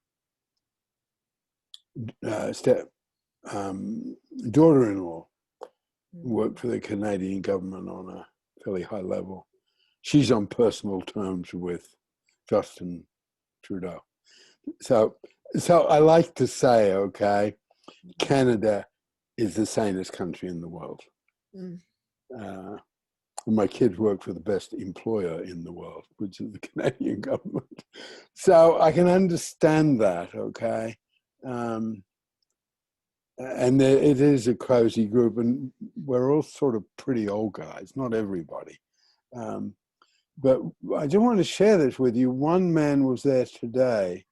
daughter-in-law work for the Canadian government on a fairly high level. She's on personal terms with Justin Trudeau. So I like to say, okay, Canada is the sanest country in the world. My kids work for the best employer in the world, which is the Canadian government. So I can understand that, okay? And it is a cozy group, and we're all sort of pretty old guys, not everybody. But I just want to share this with you. One man was there today.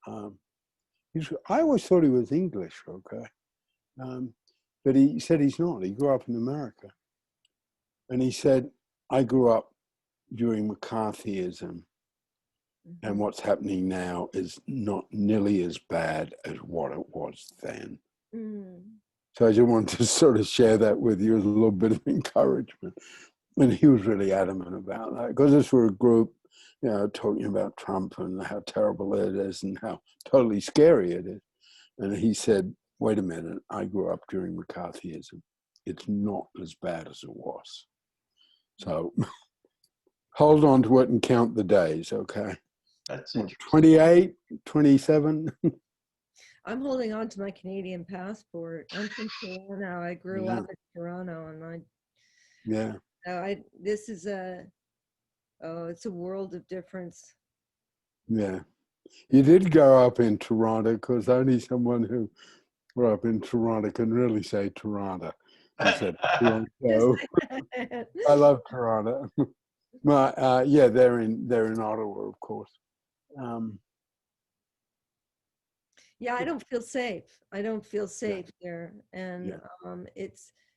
I always thought he was English, okay? But he said he's not. He grew up in America. And he said, I grew up during McCarthyism, and what's happening now is not nearly as bad as what it was then. So I just wanted to sort of share that with you as a little bit of encouragement. And he was really adamant about that, because this were a group, talking about Trump and how terrible it is and how totally scary it is. And he said, wait a minute, I grew up during McCarthyism. It's not as bad as it was. So hold on to it and count the days, okay? That's interesting. 28, 27. I'm holding on to my Canadian passport. I'm from Toronto. I grew up in Toronto, and this is it's a world of difference. Yeah. You did grow up in Toronto, because only someone who grew up in Toronto can really say Toronto. I said, Toronto. I love Toronto. They're in Ottawa, of course. I don't feel safe. I don't feel safe there, and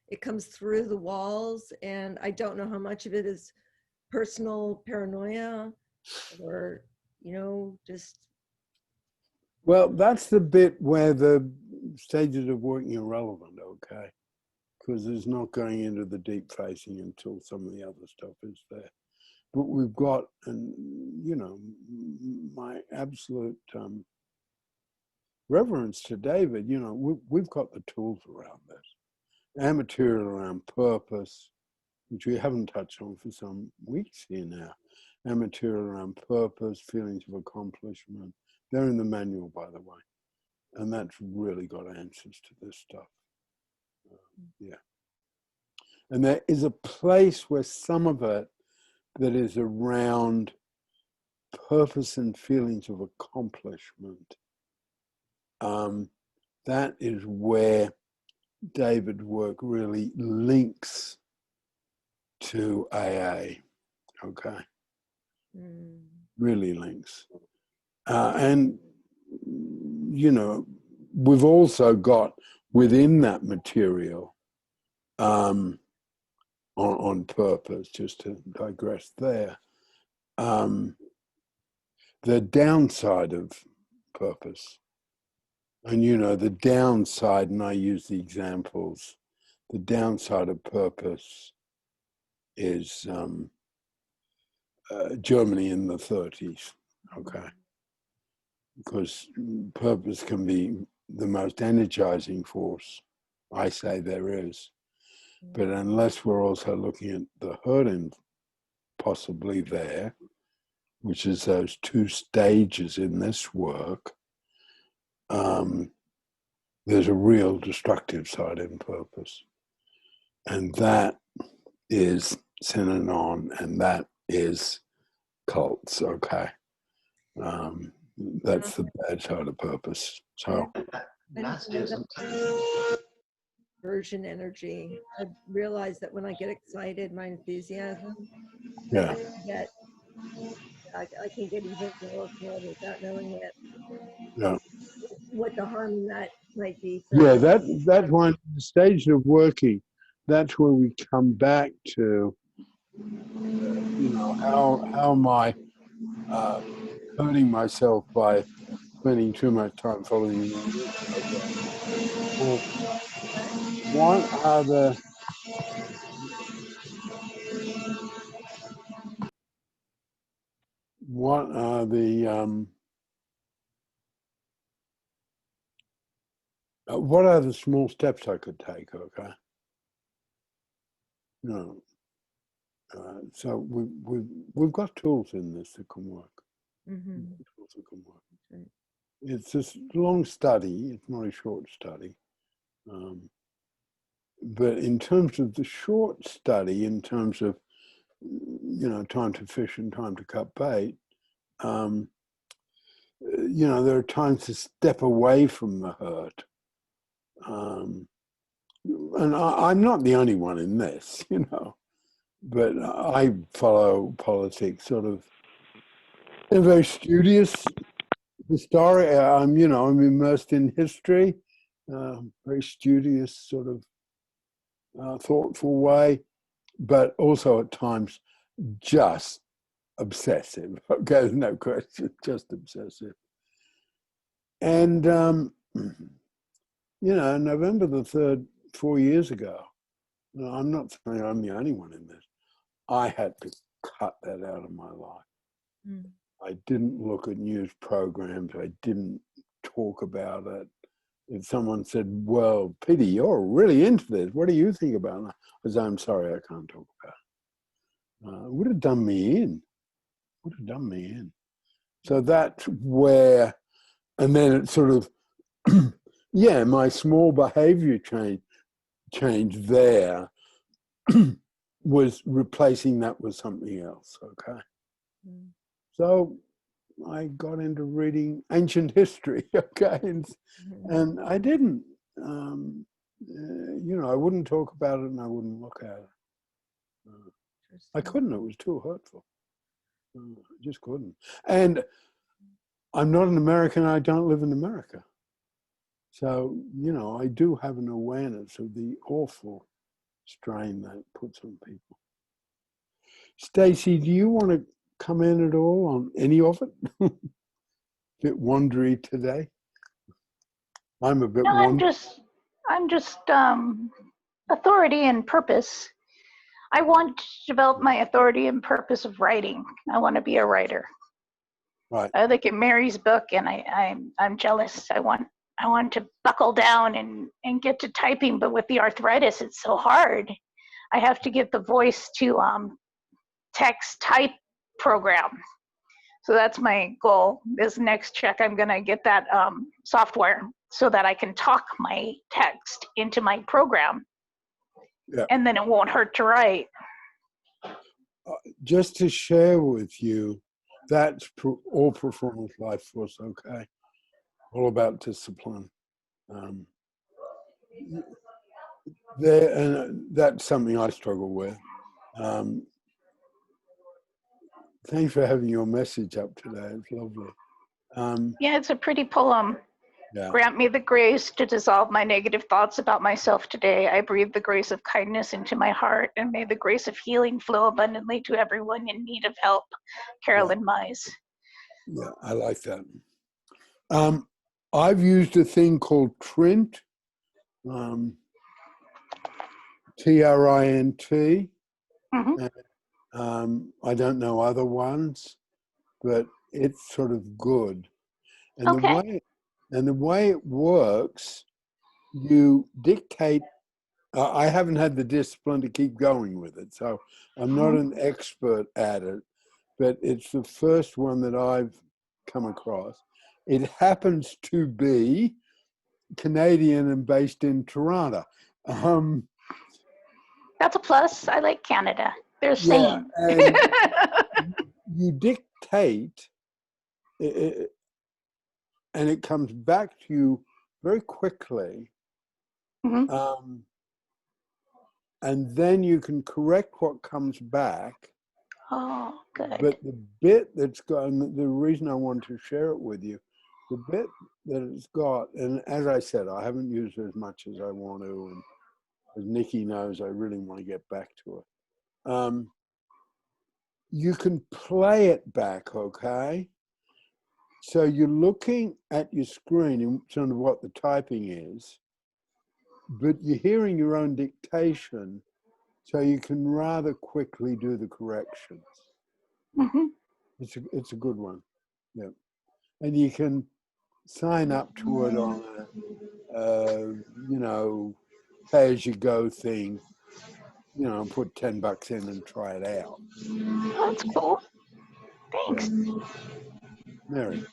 it comes through the walls, and I don't know how much of it is personal paranoia or just. Well, that's the bit where the stages of working are relevant, okay? Because there's not going into the deep facing until some of the other stuff is there. But we've got, and my absolute reverence to David, we've got the tools around this. Our material around purpose, which we haven't touched on for some weeks here now. Our material around purpose, feelings of accomplishment, they're in the manual, by the way. And that's really got answers to this stuff. And there is a place where some of it that is around purpose and feelings of accomplishment. That is where David's work really links to AA, okay? Really links. And, we've also got within that material on purpose, just to digress there, the downside of purpose And you know, the downside, and I use the examples, the downside of purpose is Germany in the 30s, okay? Because purpose can be the most energizing force, I say there is. But unless we're also looking at the hurting possibly there, which is those two stages in this work, there's a real destructive side in purpose. And that is Synanon, and that is cults, okay? That's the bad side of purpose. So Nazism. Version energy. I realize that when I get excited, my enthusiasm, yeah, I can get evangelical without knowing it, yeah, what the harm in that might be for. yeah. That one the stage of working. That's where we come back to, you know, how am I hurting myself by spending too much time following the rules? Okay. Well, what are the what are the small steps I could take? Okay. No. So we've got tools in this that can work. Mm-hmm. Tools that can work. Right. It's this long study. It's not a short study. But in terms of the short study, in terms of, you know, time to fish and time to cut bait, you know, there are times to step away from the hurt. And I'm not the only one in this, you know, but I follow politics sort of in a very studious, historic. You know, I'm immersed in history, very studious, sort of thoughtful way, but also at times just obsessive. Okay, no question, just obsessive. And you know, November the 3rd, 4 years ago. No, I'm not saying I'm the only one in this. I had to cut that out of my life. Mm. I didn't look at news programs. I didn't talk about it. If someone said, well, Peter, you're really into this. What do you think about it? I said, I'm sorry, I can't talk about it. It would have done me in. Would have done me in. So that's where, and then it sort of, yeah, my small behavior change there was replacing that with something else, okay? Mm. So I got into reading ancient history, okay? And I didn't, you know, I wouldn't talk about it and I wouldn't look at it. I couldn't, it was too hurtful. I just couldn't. And I'm not an American, I don't live in America. So, you know, I do have an awareness of the awful strain that puts on people. Stacey, do you want to come in at all on any of it? Bit wondery today. I'm a bit. No, I'm just authority and purpose. I want to develop my authority and purpose of writing. I want to be a writer. Right. I look at Mary's book and I'm jealous. I want to buckle down and get to typing, but with the arthritis, it's so hard. I have to get the voice to text type program. So that's my goal. This next check, I'm gonna get that software so that I can talk my text into my program. Yeah. And then it won't hurt to write. Just to share with you, that's all performance life force, okay? All about discipline. And that's something I struggle with. Thanks for having your message up today. It's lovely. Yeah, it's a pretty poem. Yeah. Grant me the grace to dissolve my negative thoughts about myself today. I breathe the grace of kindness into my heart, and may the grace of healing flow abundantly to everyone in need of help. Carolyn Mize. Yeah, I like that. I've used a thing called Trint, Trint. Mhm. I don't know other ones, but it's sort of good. And Okay. the way it works, you dictate. I haven't had the discipline to keep going with it, so I'm not an expert at it, but it's the first one that I've come across. It happens to be Canadian and based in Toronto. That's a plus. I like Canada. They're Yeah, sane. and you dictate, and it comes back to you very quickly. Mhm. And then you can correct what comes back. Oh, good. But the bit that's got, and the reason I want to share it with you, the bit that it's got, and as I said, I haven't used it as much as I want to, and as Nikki knows, I really want to get back to it. You can play it back, okay? So you're looking at your screen in terms of what the typing is, but you're hearing your own dictation, so you can rather quickly do the corrections. Mhm. It's a good one, yeah. And you can sign up to it on a, pay-as-you-go thing, put $10 in and try it out. Oh, that's cool. Thanks. Yeah. Mary.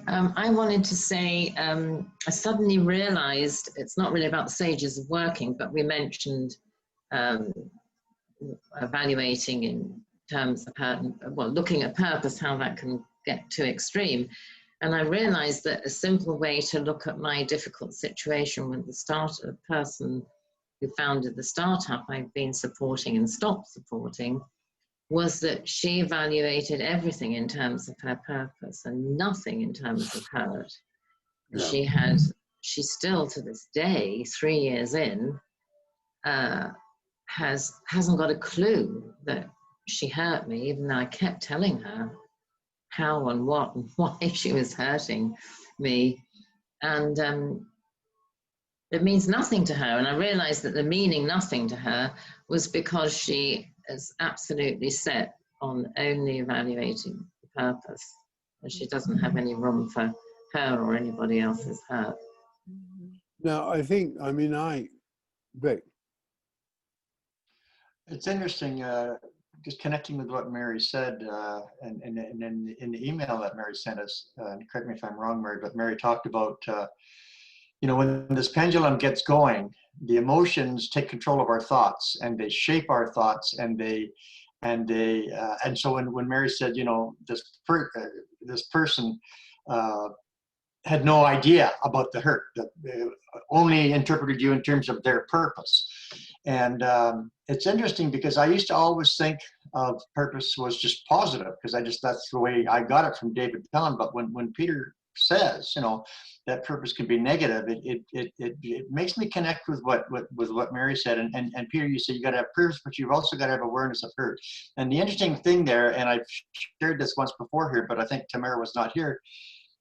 I wanted to say, I suddenly realized it's not really about the stages of working, but we mentioned evaluating in terms of, looking at purpose, how that can get too extreme. And I realized that a simple way to look at my difficult situation with the person who founded the startup I've been supporting and stopped supporting, was that she evaluated everything in terms of her purpose and nothing in terms of hurt. Yeah. She still to this day, 3 years in, hasn't got a clue that she hurt me, even though I kept telling her how and what and why she was hurting me. And it means nothing to her. And I realized that the meaning nothing to her was because she is absolutely set on only evaluating the purpose. And she doesn't have any room for her or anybody else's hurt. Now, Vic. It's interesting, just connecting with what Mary said, and in the email that Mary sent us, correct me if I'm wrong, Mary, but Mary talked about, when this pendulum gets going, the emotions take control of our thoughts, and they shape our thoughts, and so when Mary said, this person had no idea about the hurt, that only interpreted you in terms of their purpose. And it's interesting because I used to always think of purpose was just positive, because that's the way I got it from David Pelham. But when Peter says, that purpose can be negative, it makes me connect with what Mary said. And Peter, you said you got to have purpose, but you've also got to have awareness of hurt. And the interesting thing there, and I've shared this once before here, but I think Tamara was not here,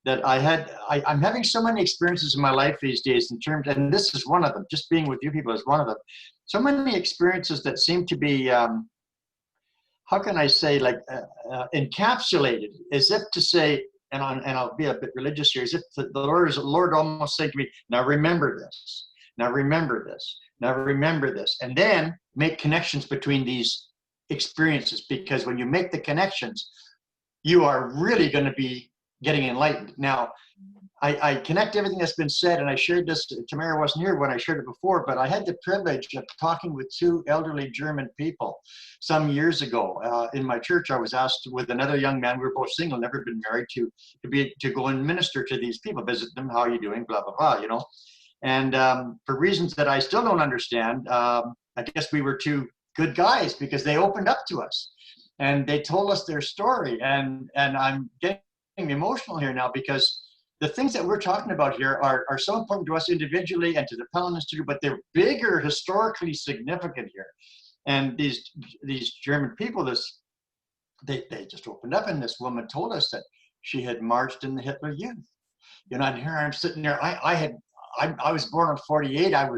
that I'm having so many experiences in my life these days in terms, and this is one of them, just being with you people is one of them. So many experiences that seem to be, how can I say, like encapsulated, as if to say, and I'll be a bit religious here, as if the Lord almost saying to me, now remember this, now remember this, now remember this, and then make connections between these experiences, because when you make the connections, you are really going to be getting enlightened. Now, I connect everything that's been said, and I shared this, Tamara wasn't here when I shared it before, but I had the privilege of talking with 2 elderly German people some years ago. In my church, I was asked with another young man, we were both single, never been married, to go and minister to these people, visit them, how are you doing, blah, blah, blah, And for reasons that I still don't understand, I guess we were 2 good guys, because they opened up to us and they told us their story. And I'm getting emotional here now, because the things that we're talking about here are so important to us individually and to the Pelham Institute, but they're bigger, historically significant here. And these German people, they just opened up, and this woman told us that she had marched in the Hitler Youth. You know, and here I'm sitting there. I was born in 48. I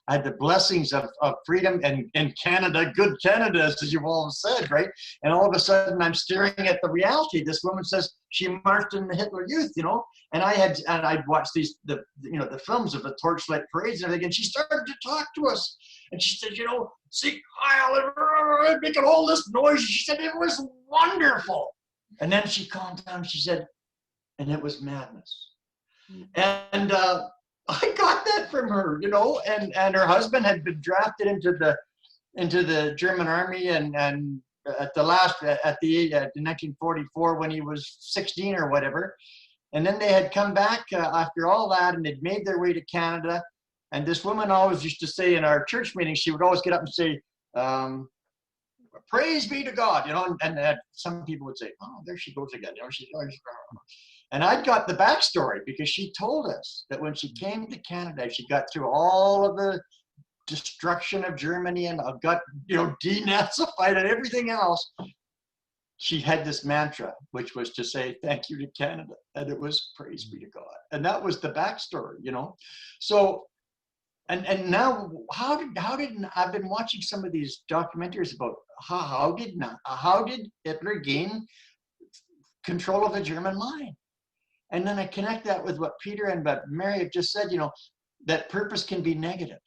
had the blessings of freedom and in Canada, good Canada, as you've all said, right? And all of a sudden I'm staring at the reality. This woman says she marched in the Hitler Youth, you know, and I'd watched the films of the torchlight parades and everything, and she started to talk to us. And she said, you know, see, Kyle, making all this noise. She said, it was wonderful. And then she calmed down. She said, and it was madness. And I got that from her, you know, and her husband had been drafted into the German army, and at the 1944 when he was 16 or whatever. And then they had come back after all that, and they'd made their way to Canada. And this woman always used to say in our church meetings, she would always get up and say, praise be to God, you know, and some people would say, oh, there she goes again, you know, and I'd got the backstory because she told us that when she came to Canada, she got through all of the destruction of Germany and got, you know, denazified and everything else. She had this mantra, which was to say, thank you to Canada. And it was praise be to God. And that was the backstory, you know. So, and now, how did I've been watching some of these documentaries about how did Hitler gain control of the German mind? And then I connect that with what Peter and what Mary have just said, you know, that purpose can be negative.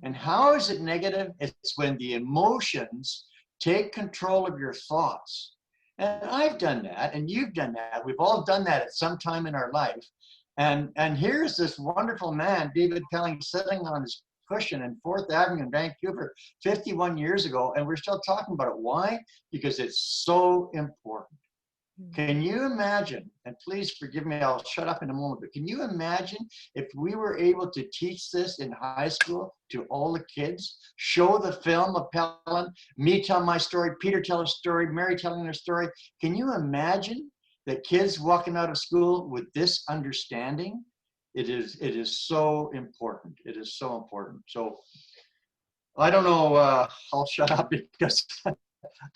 And how is it negative? It's when the emotions take control of your thoughts. And I've done that, and you've done that. We've all done that at some time in our life. And here's this wonderful man, David Pelling, sitting on his cushion in 4th Avenue in Vancouver 51 years ago, and we're still talking about it. Why? Because it's so important. Can you imagine, and please forgive me, I'll shut up in a moment, but can you imagine if we were able to teach this in high school to all the kids, show the film of Pelling, me tell my story, Peter tell a story, Mary telling her story? Can you imagine that kids walking out of school with this understanding? It is so important. It is so important. So I don't know, I'll shut up because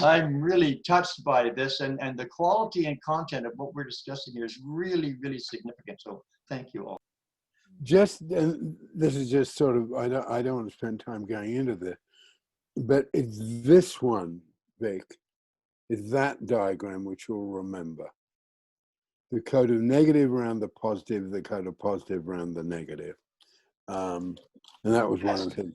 I'm really touched by this, and the quality and content of what we're discussing here is really, really significant. So thank you all. Just, this is just sort of, I don't want to spend time going into this, but it's this one, Vic, is that diagram which you'll remember. The code of negative around the positive, the code of positive around the negative. And that was one of his.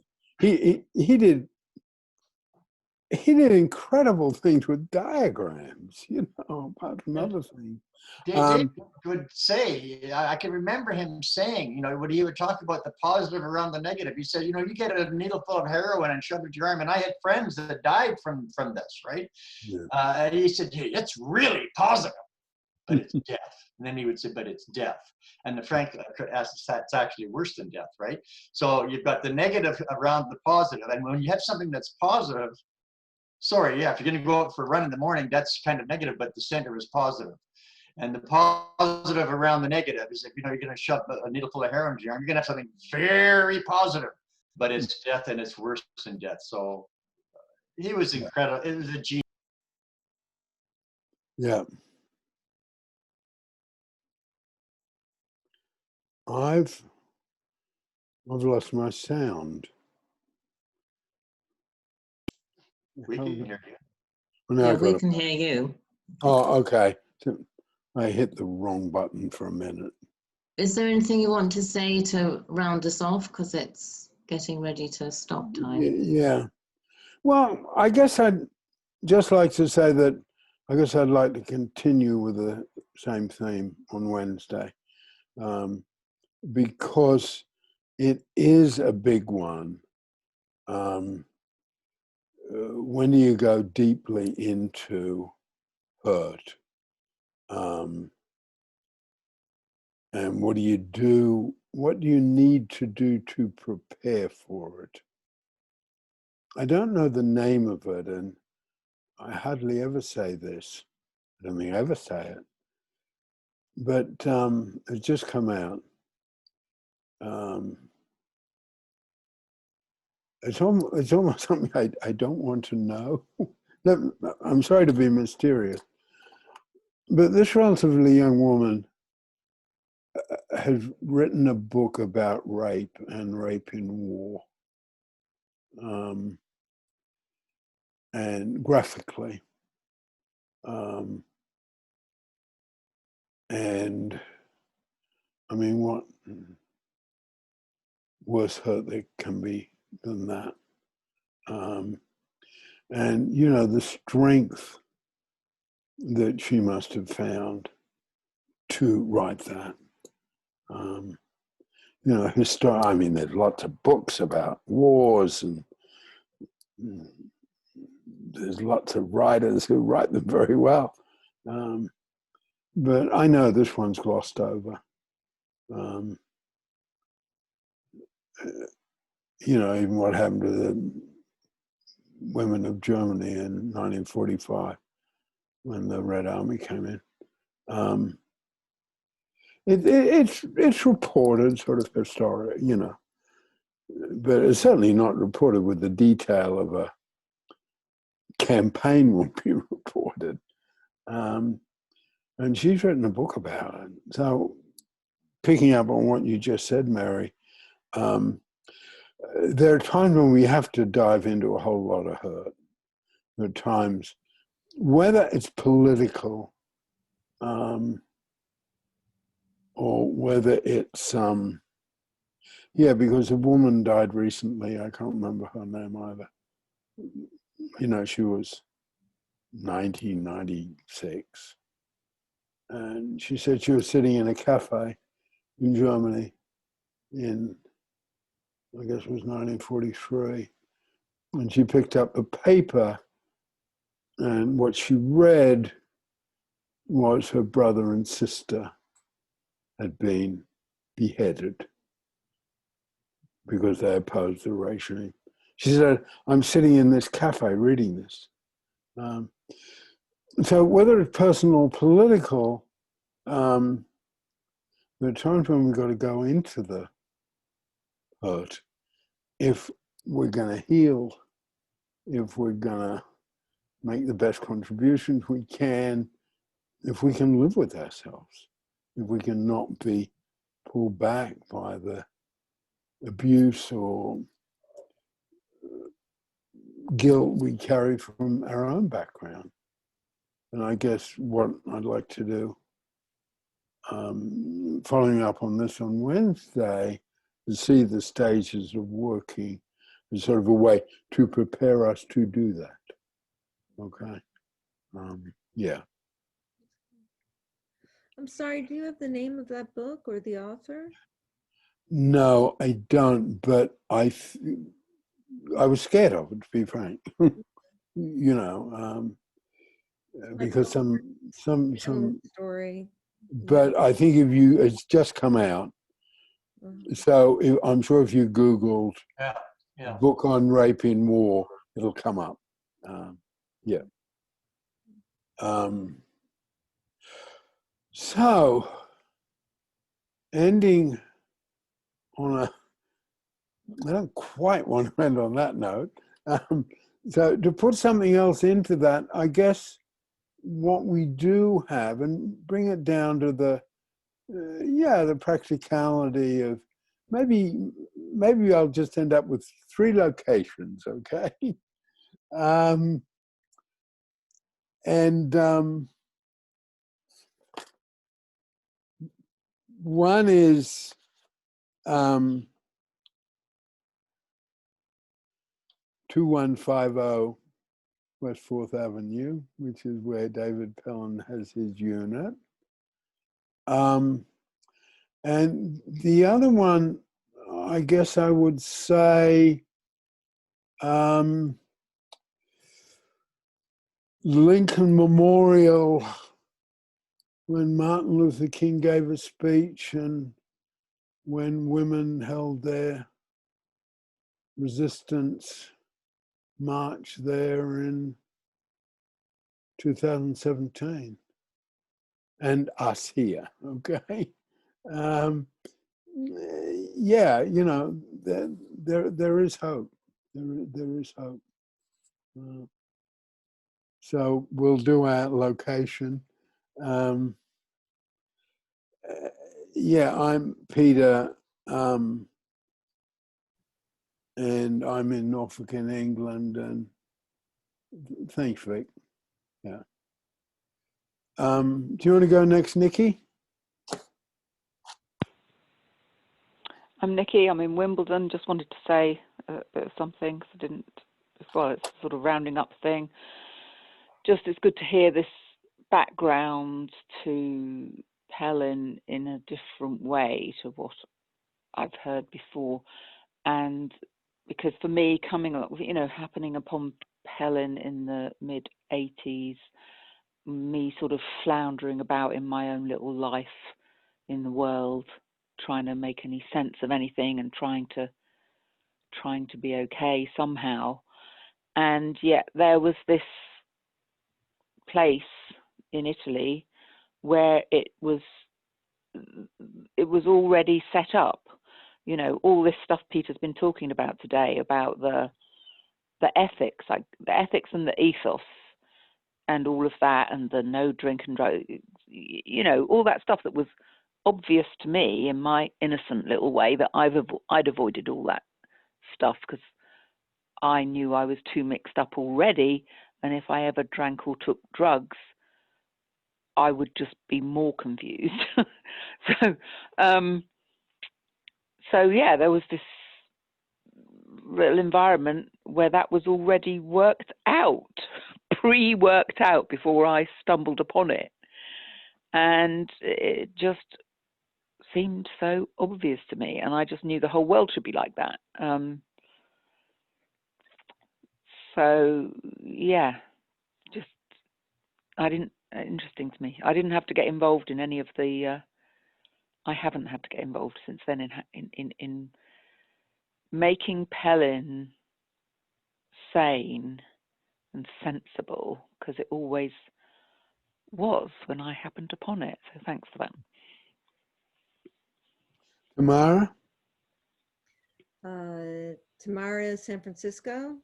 He did incredible things with diagrams, you know, apart from other things. Dave would say, I can remember him saying, you know, when he would talk about the positive around the negative, he said, you know, you get a needle full of heroin and shove it in your arm. And I had friends that died from this, right? Yeah. And he said, hey, it's really positive, but it's death. And then he would say, but it's death. And frankly, I could ask, that's actually worse than death, right? So you've got the negative around the positive. And when you have something that's positive, sorry, yeah, if you're going to go out for a run in the morning, that's kind of negative, but the center is positive. And the positive around the negative is if, you know, you're going to shove a needle full of heroin in your arm, you're going to have something very positive, but it's death, and it's worse than death. So he was incredible. It was a genius. Yeah. I've lost my sound. We can hear you. Well, now Yeah, we can hear you. Oh, okay. So I hit the wrong button for a minute. Is there anything you want to say to round us off? Because it's getting ready to stop time. Yeah. Well, I guess I'd just like to say that I guess I'd like to continue with the same theme on Wednesday, because it is a big one. When do you go deeply into hurt? And what do you do? What do you need to do to prepare for it? I don't know the name of it, and I hardly ever say this. I don't think I ever say it. But it's just come out. It's almost something I don't want to know. I'm sorry to be mysterious. But this relatively young woman has written a book about rape and rape in war, and graphically. And I mean, what worse hurt there can be than that? And you know, the strength that she must have found to write that. You know, I mean, there's lots of books about wars, and there's lots of writers who write them very well. But I know this one's glossed over. You know, even what happened to the women of Germany in 1945 when the Red Army came in. It's reported sort of historic, you know, but it's certainly not reported with the detail of a campaign would be reported. And she's written a book about it. So picking up on what you just said, Mary, there are times when we have to dive into a whole lot of hurt. There are times, whether it's political, or whether it's, because a woman died recently, I can't remember her name either. You know, she was 1996. And she said she was sitting in a cafe in Germany in, I guess it was 1943. And she picked up a paper, and what she read was her brother and sister had been beheaded because they opposed the regime. She said, I'm sitting in this cafe reading this. So whether it's personal or political, there are times when we've got to go into the hurt if we're going to heal, if we're going to make the best contributions we can, if we can live with ourselves, if we can not be pulled back by the abuse or guilt we carry from our own background. And I guess what I'd like to do, following up on this on Wednesday, is see the stages of working as sort of a way to prepare us to do that. Okay? Yeah. I'm sorry, do you have the name of that book or the author? No, I don't, but I was scared of it, to be frank. You know, because some story. But I think it's just come out. So I'm sure if you Googled book on rape in war, it'll come up. So ending on I don't quite want to end on that note. So to put something else into that, I guess what we do have, and bring it down to the practicality of maybe I'll just end up with 3 locations, okay? One is 2150 West 4th Avenue, which is where David Pellin has his unit. And the other one, I guess I would say Lincoln Memorial, when Martin Luther King gave a speech and when women held their resistance march there in 2017, and us here, okay? Yeah, you know, there is hope. There is hope. So we'll do our location. Yeah, I'm Peter, and I'm in Norfolk in England, and thanks, Vic. Yeah. Do you want to go next, Nikki? I'm Nikki. I'm in Wimbledon. Just wanted to say something because I didn't. Well, it's sort of rounding up thing. Just it's good to hear this background to Helen in a different way to what I've heard before, and because for me, coming up, happening upon Helen in the mid '80s, me sort of floundering about in my own little life in the world, trying to make any sense of anything and trying to be okay somehow. And yet there was this place in Italy where it was already set up. All this stuff Peter's been talking about today about the ethics, like the ethics and the ethos and all of that, and the no drink and drive, all that stuff that was obvious to me in my innocent little way, that I'd avoided all that stuff because I knew I was too mixed up already, and if I ever drank or took drugs, I would just be more confused. So yeah, there was this little environment where that was already worked out, pre-worked out before I stumbled upon it, and it just seemed so obvious to me, and I just knew the whole world should be like that. So yeah, just interesting to me. I didn't have to get involved in any of the. I haven't had to get involved since then in making Pelin sane and sensible, because it always was when I happened upon it. So thanks for that. Tamara? Tamara, San Francisco.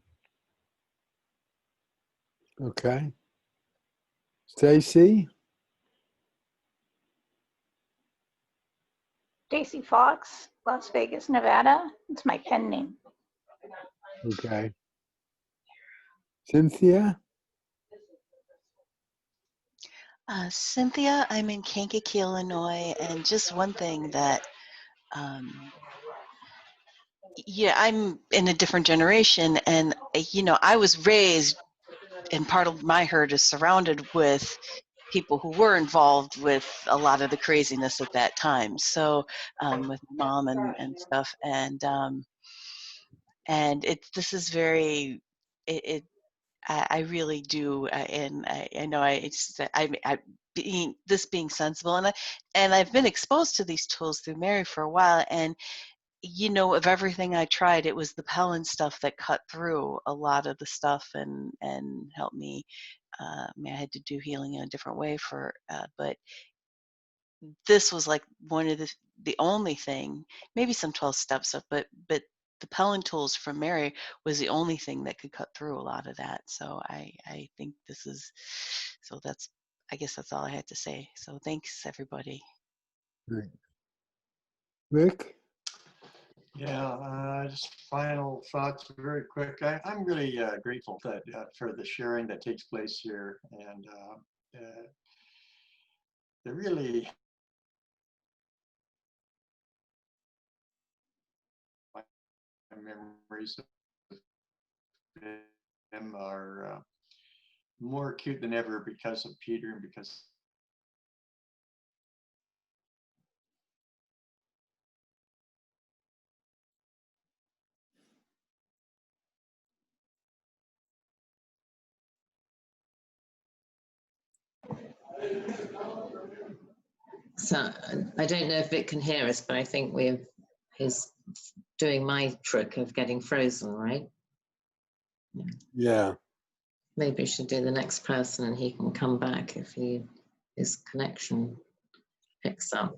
Okay. Stacy? Stacy Fox, Las Vegas, Nevada. It's my pen name. Okay. Cynthia? Cynthia, I'm in Kankakee, Illinois, and just one thing that, I'm in a different generation, and I was raised, and part of my herd is surrounded with people who were involved with a lot of the craziness at that time. So with mom and stuff, and this is very, I really do, and I know being sensible, and I've been exposed to these tools through Mary for a while, and of everything I tried, it was the Pelin stuff that cut through a lot of the stuff and helped me. I had to do healing in a different way but this was like one of the only thing, maybe some 12-step stuff, but the Pelin tools from Mary was the only thing that could cut through a lot of that. So I think this is, I guess that's all I had to say. So thanks, everybody. Great. Rick? Yeah, just final thoughts very quick. I'm really grateful that for the sharing that takes place here, and the really my memories of him are more acute than ever because of Peter and because So I don't know if it can hear us, but I think he's doing my trick of getting frozen, right? Yeah. Maybe we should do the next person and he can come back if his connection picks up.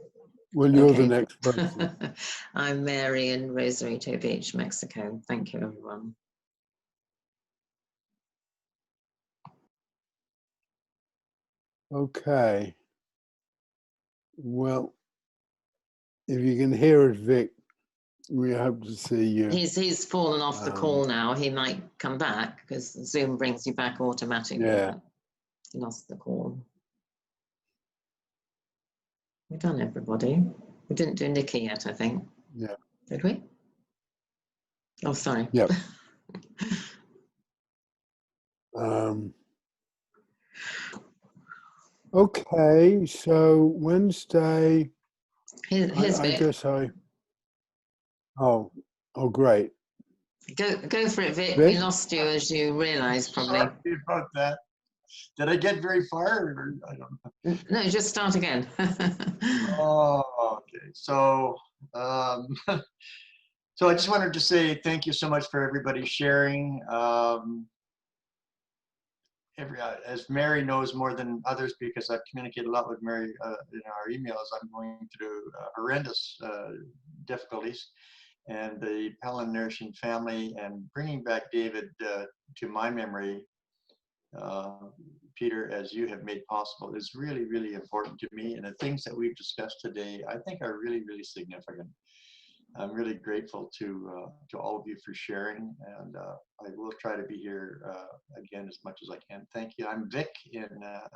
Well, you're the next person. I'm Mary in Rosarito Beach, Mexico. Thank you, everyone. Okay. Well, if you can hear us, Vic, we hope to see you. He's fallen off the call now. He might come back because Zoom brings you back automatically. Yeah. But he lost the call. We've done everybody. We didn't do Nikki yet, I think. Yeah. Did we? Oh, sorry. Yep. Okay, so Wednesday, Here's I Vic. guess oh, great. Go for it, Vic. Vic? We lost you, as you realised, probably. Sorry about that. Did I get very far? Or I don't know. No, just start again. Oh, okay. So, so I just wanted to say thank you so much for everybody sharing. As Mary knows more than others, because I've communicated a lot with Mary in our emails, I'm going through horrendous difficulties, and the Pelham nursing family, and bringing back David to my memory, Peter, as you have made possible, is really, really important to me. And the things that we've discussed today, I think, are really, really significant. I'm really grateful to all of you for sharing, and I will try to be here again as much as I can. Thank you. I'm Vic in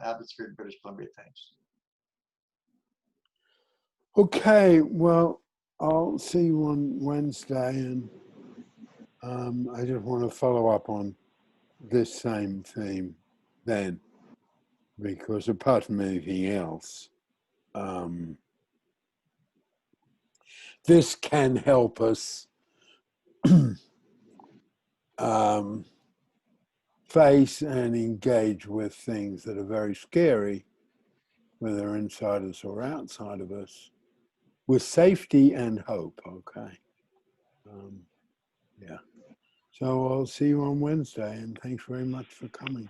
Abbotsford, British Columbia. Thanks. Okay, well, I'll see you on Wednesday, and I just want to follow up on this same theme then, because apart from anything else, this can help us face and engage with things that are very scary, whether inside us or outside of us, with safety and hope. Okay. Yeah. So I'll see you on Wednesday, and thanks very much for coming.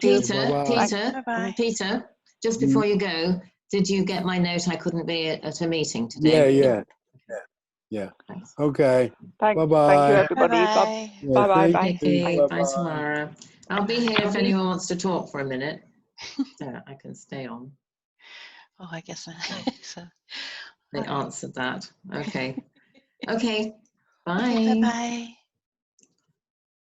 Peter, just before you go, did you get my note? I couldn't be at a meeting today. Yeah. Thanks. Okay. Thank you, Bye-bye. everybody. Bye-bye. Bye-bye. Thank Bye. you. Okay, bye, Bye-bye. Samara. I'll be here if anyone wants to talk for a minute. So I can stay on. Oh, I guess so. They answered that. Okay. Okay. Bye. Okay, bye-bye.